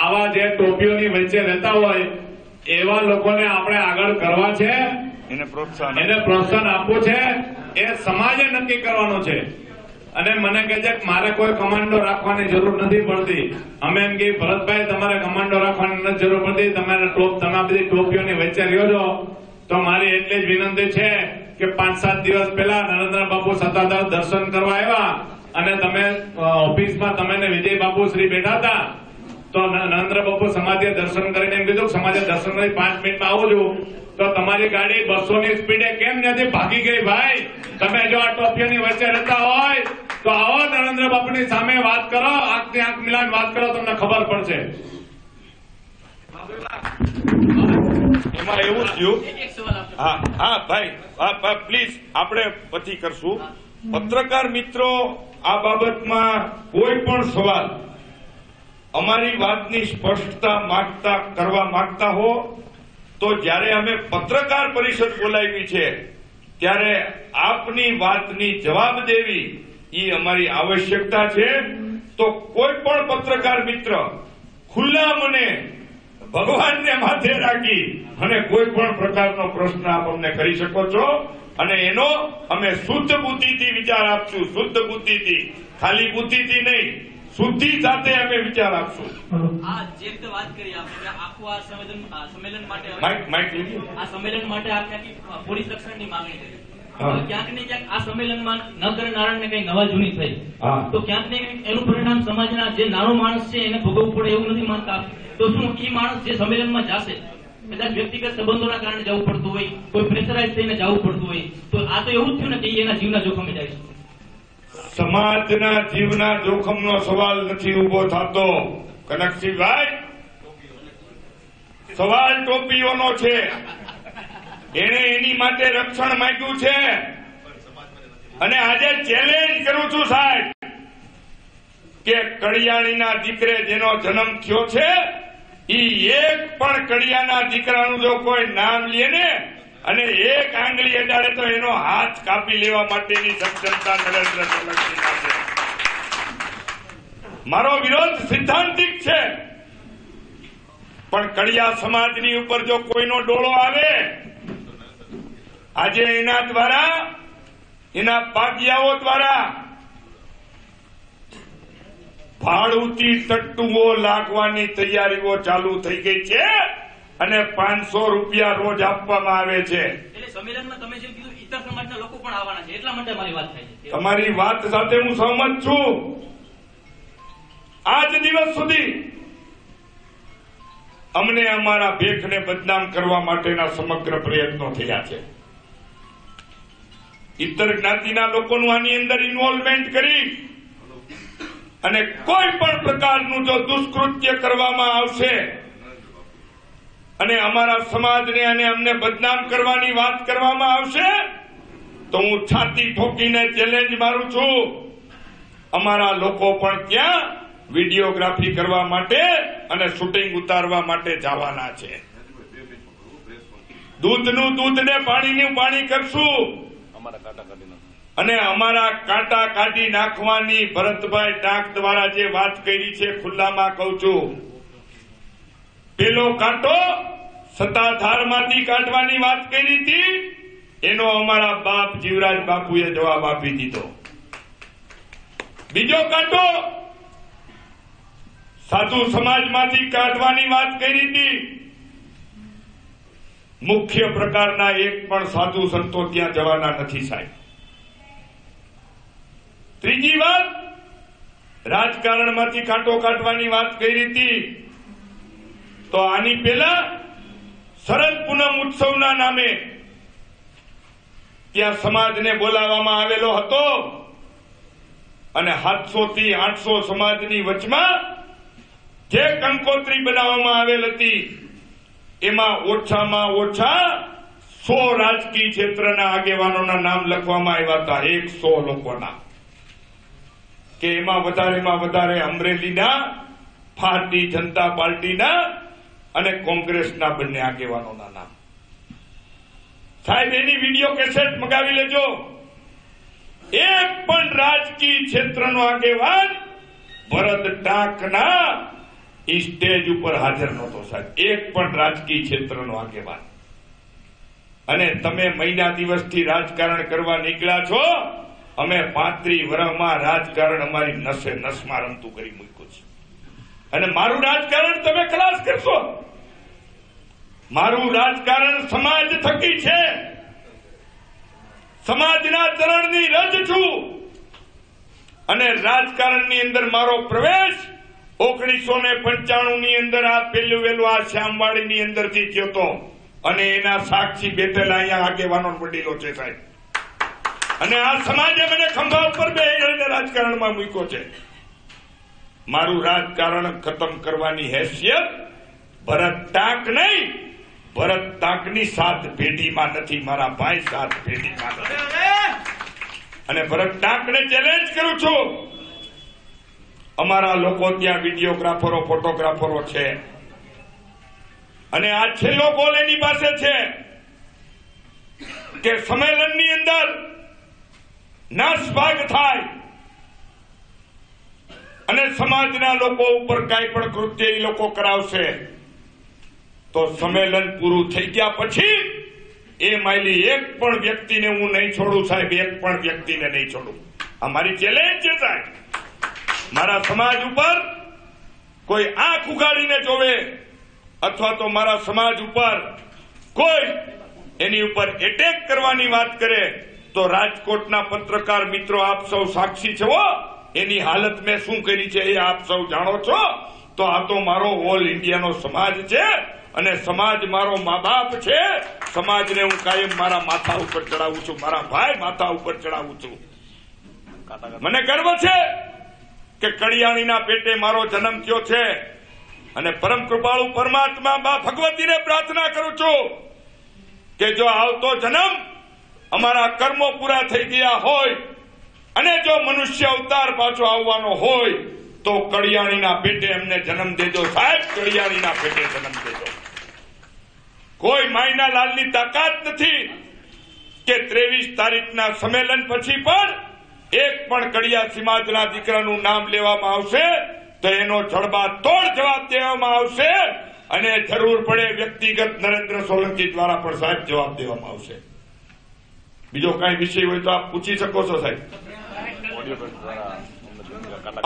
આવા જે ટોપીઓની વચ્ચે રહેતા હોય એવા લોકોને આપણે આગળ કરવા છે, એને પ્રોત્સાહન આપવું છે, એ સમાજે નક્કી કરવાનું છે. અને મને કહે છે કે મારે કોઈ કમાન્ડો રાખવાની જરૂર નથી પડતી. અમે એમ કે ભરતભાઈ, તમારે કમાન્ડો રાખવાની નથી જરૂર પડતી, તમે બધી ટોપીઓની વચ્ચે રહ્યો છો. તો મારી એટલી જ વિનંતી છે કે 5-7 દિવસ પહેલા નરેન્દ્ર બાપુ સત્તાધાર દર્શન કરવા આવ્યા અને તમે ઓફિસમાં તમે ને વિજય બાપુ શ્રી બેઠા હતા, તો નરેન્દ્ર બાપુ સમાજે દર્શન કરીને એમ કીધું સમાજે દર્શન કરી 5 મિનિટમાં આવું છું. તો તમારી ગાડી 200 ની સ્પીડે કેમ નથી ભાગી ગઈ? ભાઈ, તમે જો આ ટોપીઓની વચ્ચે રહેતા હોય તો આવો નરેન્દ્ર બાપુની સામે વાત કરો, આંખની આંખ મિલાવીને વાત કરો, તમને ખબર પડશે. એમાં એવું થયું. હા ભાઈ, પ્લીઝ આપણે પછી કરશું. પત્રકાર મિત્રો, આ બાબતમાં કોઈ પણ સવાલ, અમારી વાતની સ્પષ્ટતા કરવા માંગતા હો તો જ્યારે અમે પત્રકાર પરિષદ બોલાવી છે ત્યારે આપની વાતની જવાબ દેવી એ અમારી આવશ્યકતા છે. તો કોઈ પણ પત્રકાર મિત્ર ખુલ્લા મને ભગવાનને માથે રાખી અને કોઈ પણ પ્રકારનો પ્રશ્ન આપ અમને કરી શકો છો અને એનો અમે શુદ્ધ બુદ્ધિથી વિચાર આપશું. શુદ્ધ બુદ્ધિથી, ખાલી બુદ્ધિથી નહીં, શુદ્ધિ સાથે અમે વિચાર આપશું. આ જે રીતે વાત કરી આપણે આખું આ સંમેલન માટે માઇક આ સંમેલન માટે આપણે પોલીસ રક્ષણની માંગણી કરી. ક્યાંક ને ક્યાંક આ સંમેલનમાં નગર નારાયણ ને કઈ નવા જૂની થઈ તો ક્યાંક ને ક્યાંક એનું પરિણામ સમાજના જે નાનો માણસ છે એને ભોગવવું પડે એવું નથી માનતા. તો શું એ માણસ જે સંમેલનમાં જશે કદાચ વ્યક્તિગત સંબંધોના કારણે જવું પડતું હોય, કોઈ પ્રેશરાઇઝ થઈને જવું પડતું હોય, તો આ તો એવું જ થયું ને કે એના જીવના જોખમે જાય છે. સમાજના જીવના જોખમનો સવાલ નથી ઉભો થતો કનકસિંહભાઈ, સવાલ ટોપીઓનો છે. એને એની માટે રક્ષણ માંગ્યું છે અને આજે ચેલેન્જ કરું છું સાહેબ, કે કડિયાણીના દીકરે જેનો જન્મ થયો છે ઈ એક પણ કડિયાના દીકરાનું જો કોઈ નામ લે ને અને એક આંગળી અડાડે તો એનો હાથ કાપી લેવા માટેની સક્ષમતા નરેન્દ્ર સોલંકીના છે. મારો વિરોધ સિદ્ધાંતિક છે, પણ કડિયા સમાજની ઉપર જો કોઈનો ડોળો આવે, આજે એના દ્વારા, એના પાગિયાઓ દ્વારા ભાડુતી તટ્ટુઓ લાગવાની તૈયારીઓ ચાલુ થઈ ગઈ છે અને 500 રૂપિયા રોજ આપવામાં આવે છે. એટલે સંમેલનમાં તમે જેમ કીધું ઇતર સમાજના લોકો પણ આવવાના છે, એટલા માટે મારી વાત થાય છે. તમારી વાત સાથે હું સહમત છું. આજ દિવસ સુધી અમને અમારા ભેખને બદનામ કરવા માટેના સમગ્ર પ્રયત્નો થયા છે. ઇતર જ્ઞાતિના લોકોનું આની અંદર ઇન્વોલ્વમેન્ટ કરી અને કોઈ પણ પ્રકારનું જો દુષ્કૃત્ય કરવામાં આવશે અને અમારા સમાજને અને અમને બદનામ કરવાની વાત કરવામાં આવશે તો હું છાતી ઠોકીને ચેલેન્જ મારું છું. અમારા લોકો પણ ત્યાં વિડીયોગ્રાફી કરવા માટે અને શૂટિંગ ઉતારવા માટે જવાના છે. દૂધનું દૂધ ને પાણીનું પાણી કરશું અને અમારા કાંટા કાઢી નાખવાની ભરતભાઈ ટાંક દ્વારા જે વાત કરી છે, ખુલ્લામાં કહું છું, પેલો કાંટો સત્તાધારમાંથી કાઢવાની વાત કરી હતી, એનો અમારા બાપ જીવરાજ બાપુએ જવાબ આપી દીધો. બીજો કાંટો સાધુ સમાજમાંથી કાઢવાની વાત કરી હતી, મુખ્ય પ્રકારના એક પણ સાધુ સંતો ત્યાં જવાના નથી સાહેબ. ત્રીજી વાત, રાજકારણમાંથી કાંટો કાઢવાની વાત કરી હતી, તો આની પહેલા શરદ પૂનમ ઉત્સવના નામે ત્યાં સમાજને બોલાવવામાં આવેલો હતો અને 700 થી 800 સમાજની વચમાં જે કંકોત્રી બનાવવામાં આવેલ હતી એમાં ઓછામાં ઓછા 100 રાજકીય ક્ષેત્રના આગેવાનોના નામ લખવામાં આવ્યા હતા. 100 લોકોના, કે એમાં વધારે અમરેલીના ભારતીય જનતા પાર્ટીના અને કોંગ્રેસના બંને આગેવાનોના નામ. સાહેબ, એની વિડીયો કેસેટ મંગાવી લેજો. એક પણ રાજકીય ક્ષેત્રનો આગેવાન ભરત ટાંકના સ્ટેજ ઉપર હાજર નહોતો સાહેબ, એક પણ રાજકીય ક્ષેત્રનો આગેવાન. અને તમે મહિના દિવસથી રાજકારણ કરવા નીકળ્યા છો. અમે 35 વર્ષમાં રાજકારણ અમારી નસે નસમાં રમતું કરી મૂક્યું છે અને મારું રાજકારણ તમે ખલાસ કરશો. મારું રાજકારણ સમાજ થકી છે. સમાજના ચરણની રજ છું અને રાજકારણની અંદર મારો પ્રવેશ 1995 ની અંદર આ પહેલું વહેલું આ શ્યામવાડીની અંદરથી થયો હતો અને એના સાક્ષી બેઠેલા અહીંયા આગેવાનો વડીલો છે સાહેબ. અને આ સમાજે મને ખંભા ઉપર બેસીને રાજકારણમાં મૂક્યો છે. મારું રાજકારણ ખતમ કરવાની હેસિયત ભરત ટાંક નહીં, ભરત ટાંકની 7 પેઢીમાં નથી, મારા ભાઈ 7 પેઢીમાં નથી. અને ભરત ટાંકને ચેલેન્જ કરું છું. અમારા લોકો ત્યાં વિડીયોગ્રાફરો, ફોટોગ્રાફરો છે અને આ છેલ્લો ગોલ એની પાસે છે કે સંમેલનની અંદર નાસભાગ થાય અને સમાજના લોકો ઉપર કાંઈ પણ કૃત્ય એ લોકો કરાવશે તો સંમેલન પૂરું થઈ ગયા પછી એ માયલી એક પણ વ્યક્તિને હું નહીં છોડું સાહેબ, એક પણ વ્યક્તિને નહીં છોડું. આ મારી ચેલેન્જ છે સાહેબ. મારા સમાજ ઉપર કોઈ આંખ ઉગાડીને જોવે અથવા તો મારા સમાજ ઉપર કોઈ એની ઉપર એટેક કરવાની વાત કરે તો રાજકોટના પત્રકાર મિત્રો આપ સૌ સાક્ષી છો. એની હાલત મેં શું કરી છે એ આપ સૌ જાણો છો. તો આ તો મારો ઓલ ઇન્ડિયાનો સમાજ છે અને સમાજ મારો મા બાપ છે. સમાજને હું કાયમ મારા માથા ઉપર ચડાવું છું, મારા ભાઈ માથા ઉપર ચડાવું છું. મને ગર્વ છે કે કડિયાણીના પેટે મારો જન્મ થયો છે અને પરમ કૃપાળુ પરમાત્મા બા ભગવતીને પ્રાર્થના કરું છું કે જો આવતો જન્મ અમારા કર્મો પૂરા થઈ ગયા હોય અને જો મનુષ્ય અવતાર પાછો આવવાનો હોય તો કડિયાણીના પેટે એમને જન્મ દેજો સાહેબ, કડિયાણીના પેટે જન્મ દેજો. કોઈ માયના લાલની તાકાત નથી કે 23 તારીખના સંમેલન પછી પણ એક પણ કડિયા સમાજના દીકરાનું નામ લેવામાં આવશે તો એનો જડબાતોડ જવાબ દેવામાં આવશે, અને જરૂર પડે વ્યક્તિગત નરેન્દ્ર સોલંકી દ્વારા પણ સાહેબ જવાબ દેવામાં આવશે. બીજો કઈ વિષય હોય તો આપ પૂછી શકો છો સાહેબ.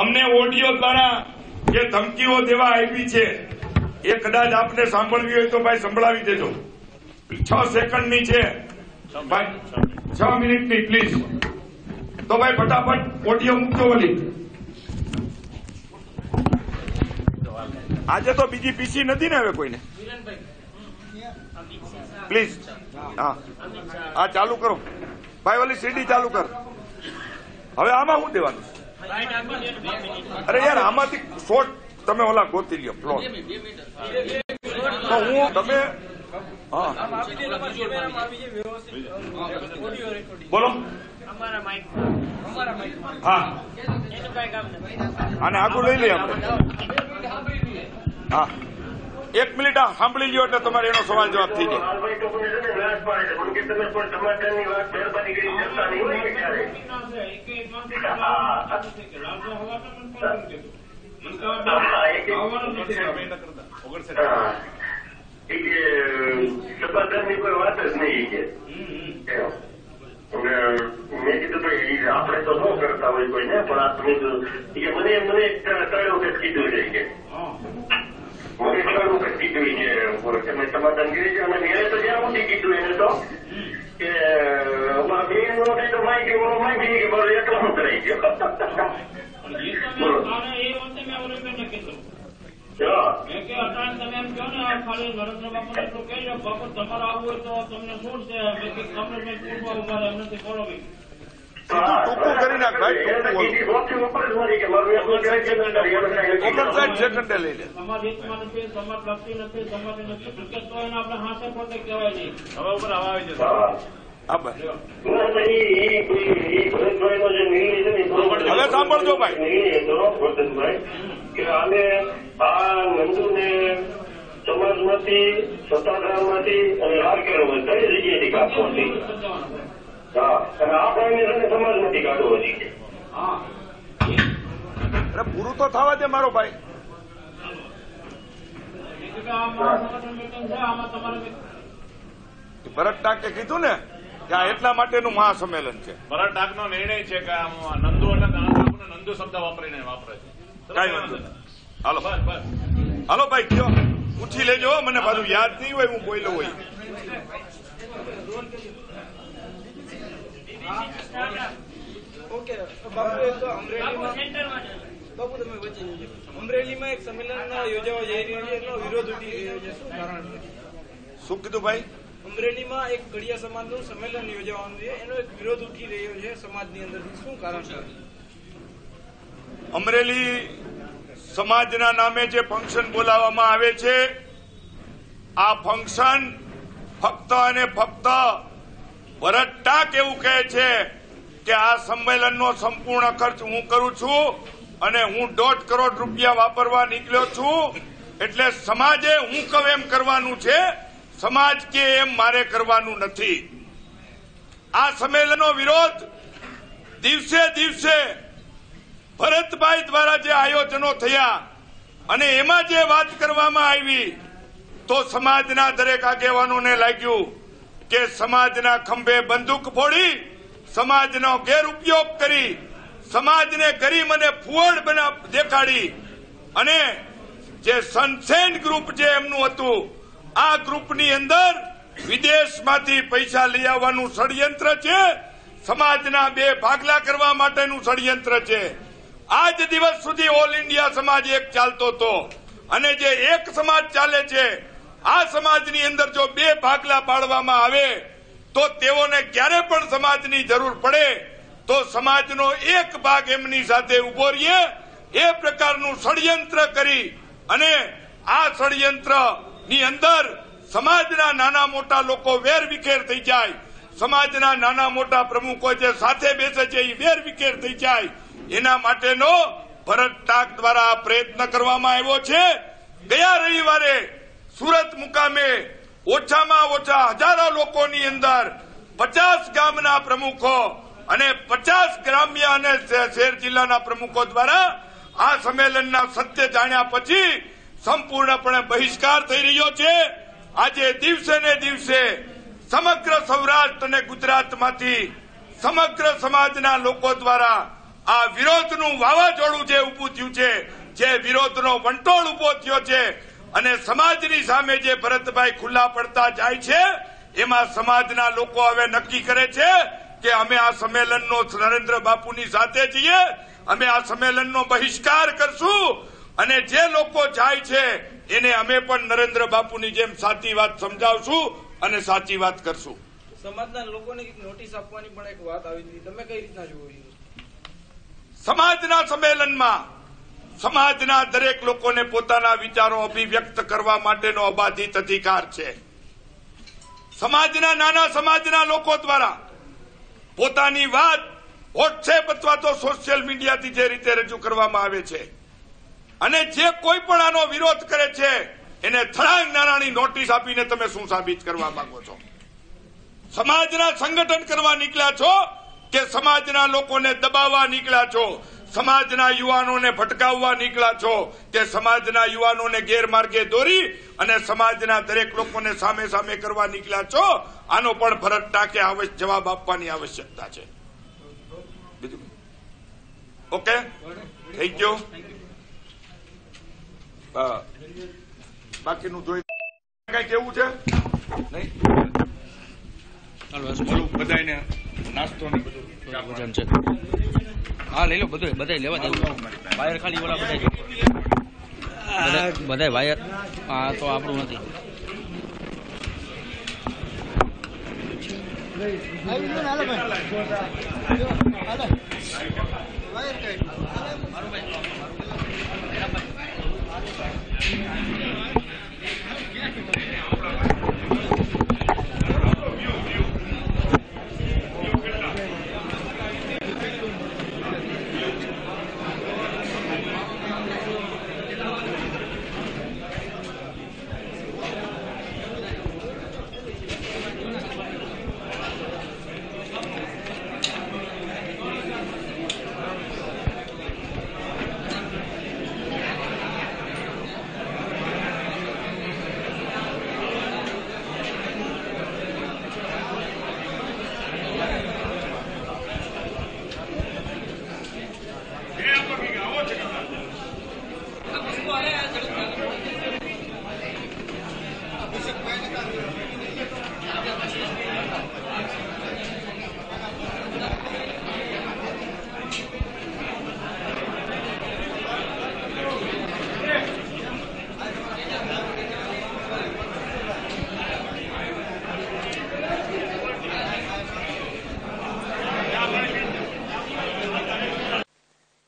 અમને ઓડિયો દ્વારા જે ધમકીઓ દેવા આવી છે એ કદાચ આપને સાંભળવી હોય તો ભાઈ સંભળાવી દેજો. 6 સેકન્ડની છે ભાઈ, 6 મિનિટની પ્લીઝ. તો ભાઈ ફટાફટ ઓડિયો મૂકજો. ઓલી આજે તો બીજી પીસી નથી ને હવે કોઈને? પ્લીઝ હા ચાલુ કરો ભાઈ, ઓલી સીડી ચાલુ કર. હવે આમાં શું દેવાનું? અરે યાર આમાંથી શોર્ટ તમે ઓલા ગોતી લ્યો પ્લોટ. તો હું તમે બોલો. હા આને આગળ લઈ લઈએ આપણે. હા 1 મિનિટ સાંભળી લ્યો એટલે તમારે એનો સવાલ જવાબ થઈ જાય. સમાધાનની કોઈ વાત જ નહીં કે મેં કીધું ભાઈ આપણે તો ન કરતા હોય કોઈને, પણ આ તમે મને 3 વખત કીધું છે કે મને 3 વખત કીધું છે તમે સમાધાન કરી છે. અને મેં તો જ્યાં સુધી કીધું એને તો કે અમારા બેન નો કઈ તો માહિતી કે મારો એકલાનું કરાઈ ગયો. ટૂંકું કરી નાખ ભાઈ, સેકન્ડે લઈ લે. સમાજ હિતમાં નથી, સમાજ લક્ષી નથી, સમાજ નથી, તો એને આપણે હાથે પોતે કહેવાય નહીં. હવે ઉપર આવી જશે. હવે સાંભળજો ભાઈ કે આને આ નંદુને સમાજમાંથી, સત્તાધારમાંથી અને રાજકારણમાં કઈ જગ્યાએથી કાઢવો હતી. હા, અને આ ભાઈને સમાજમાંથી કાઢવો હતી. અરે પૂરું તો થવા દે મારો ભાઈ. ભરત ટાકે કીધું ને કે આ એટલા માટેનું મહાસંમેલન છે. ભરત ટાકનો નિર્ણય છે કે નંદુ એટલે નંદુ શબ્દ વાપરે છે. કઈ વાંધો નહીં. હાલો ભાઈ કયો પૂછી લેજો, મને પાછું યાદ નહીં હોય હું બોલ્યો હોય. ઓકે બાપુ, એક તો અમરેલીમાં એક સંમેલન યોજાવા જઈ રહ્યું છે, એનો વિરોધ ઉઠી રહ્યો છે, શું કારણ છે? શું કીધું ભાઈ? અમરેલીમાં એક કડિયા સમાજનું સંમેલન યોજવાનું છે, એનો એક વિરોધ ઉઠી રહ્યો છે સમાજની અંદર, શું કારણ છે? અમરેલી સમાજના નામે જે ફંક્શન બોલાવવામાં આવે છે, આ ફંક્શન ફક્ત અને ફક્ત ભરત ટાક એવું કહે છે કે આ સંમેલનનો સંપૂર્ણ ખર્ચ હું કરું છું અને હું 1.5 કરોડ રૂપિયા વાપરવા નીકળ્યો છું, એટલે સમાજે હું કહું એમ કરવાનું છે, સમાજ કે એમ મારે કરવાનું નથી. આ સંમેલનનો વિરોધ દિવસે દિવસે ભરતભાઈ દ્વારા જે આયોજનો થયા અને એમાં જે વાત કરવામાં આવી તો સમાજના દરેક આગેવાનોને લાગ્યું કે સમાજના ખંભે બંદૂક ફોડી, સમાજનો ગેરઉપયોગ કરી, સમાજને ગરીબ અને ફુવડ દેખાડી અને જે સનસેન ગ્રુપ જે એમનું હતું, આ ગ્રુપની અંદર વિદેશમાંથી પૈસા લઈ આવવાનું ષડયંત્ર છે, સમાજના 2 ભાગલા કરવા માટેનું ષડયંત્ર છે. આજ દિવસ સુધી ઓલ ઇન્ડિયા સમાજ એક ચાલતો હતો અને જે એક સમાજ ચાલે છે, આ સમાજની અંદર જો 2 ભાગલા પાડવામાં આવે તો તેઓને ક્યારે પણ સમાજની જરૂર પડે તો સમાજનો એક ભાગ એમની સાથે ઉભો રહીએ, એ પ્રકારનું ષડયંત્ર કરી અને આ ષડયંત્રની અંદર સમાજના નાના મોટા લોકો વેરવિખેર થઈ જાય, સમાજના નાના મોટા પ્રમુખો જે સાથે બેસે છે એ વેરવિખેર થઈ જાય, એના માટેનો ભરત ટાંક દ્વારા આ પ્રયત્ન કરવામાં આવ્યો છે. ગયા રવિવારે સુરત મુકામે ઓછામાં ઓછા હજારો લોકોની અંદર 50 ગામના પ્રમુખો અને 50 ગ્રામ્ય અને શહેર જિલ્લાના પ્રમુખો દ્વારા આ સંમેલનના સત્ય જાણ્યા પછી સંપૂર્ણપણે બહિષ્કાર થઈ રહ્યો છે. આજે દિવસે ને દિવસે સમગ્ર સૌરાષ્ટ્ર અને ગુજરાતમાંથી સમગ્ર સમાજના લોકો દ્વારા આ વિરોધનું વાવાઝોડું જે ઉભું થયું છે, જે વિરોધનો વંટોળ ઉભો થયો છે અને સમાજની સામે જે ભરતભાઈ ખુલ્લા પડતા જાય છે, એમાં સમાજના લોકો હવે નક્કી કરે છે કે અમે આ સંમેલનનો નરેન્દ્ર બાપુની સાથે છીએ, અમે આ સંમેલનનો બહિષ્કાર કરશું અને જે લોકો જાય છે એને અમે પણ નરેન્દ્ર બાપુની જેમ સાચી વાત સમજાવશું અને સાચી વાત કરશું. સમાજના લોકોને નોટિસ આપવાની પણ એક વાત આવી હતી, તમે કઈ રીતના જુઓ છો? સમાજના સંમેલનમાં સમાજના દરેક લોકોને પોતાના વિચારો અભિવ્યક્ત કરવા માટેનો અબાધિત અધિકાર છે. સમાજના નાના સમાજના લોકો દ્વારા પોતાની વાત વોટ્સએપ અથવા તો સોશિયલ મીડિયાથી જે રીતે રજૂ કરવામાં આવે છે અને જે કોઈ પણ આનો વિરોધ કરે છે એને થળાંગ નારાની નોટિસ આપીને તમે શું સાબિત કરવા માંગો છો? સમાજના સંગઠન કરવા નીકળ્યા છો કે સમાજના લોકોને દબાવવા નીકળ્યા છો? સમાજના યુવાનોને ભટકાવવા નીકળ્યા છો કે સમાજના યુવાનોને ગેરમાર્ગે દોરી અને સમાજના દરેક લોકોને સામે સામે કરવા નીકળ્યા છો? આનો પણ ભરત ટાંકે જવાબ આપવાની આવશ્યકતા છે. બીજું ઓકે, થેન્ક યુ. બાકીનું જોઈ કઈ કેવું છે નહીં? બધાને નાસ્તો ને બધું હા લઈ લો, બધું બધા લેવા દેવું. વાયર ખાલી ઓલા બધા વાયર, હા તો આપણું નથી.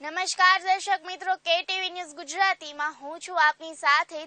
નમસ્કાર દર્શક મિત્રો, KTV ન્યૂઝ ગુજરાતીમાં હું છું આપની સાથે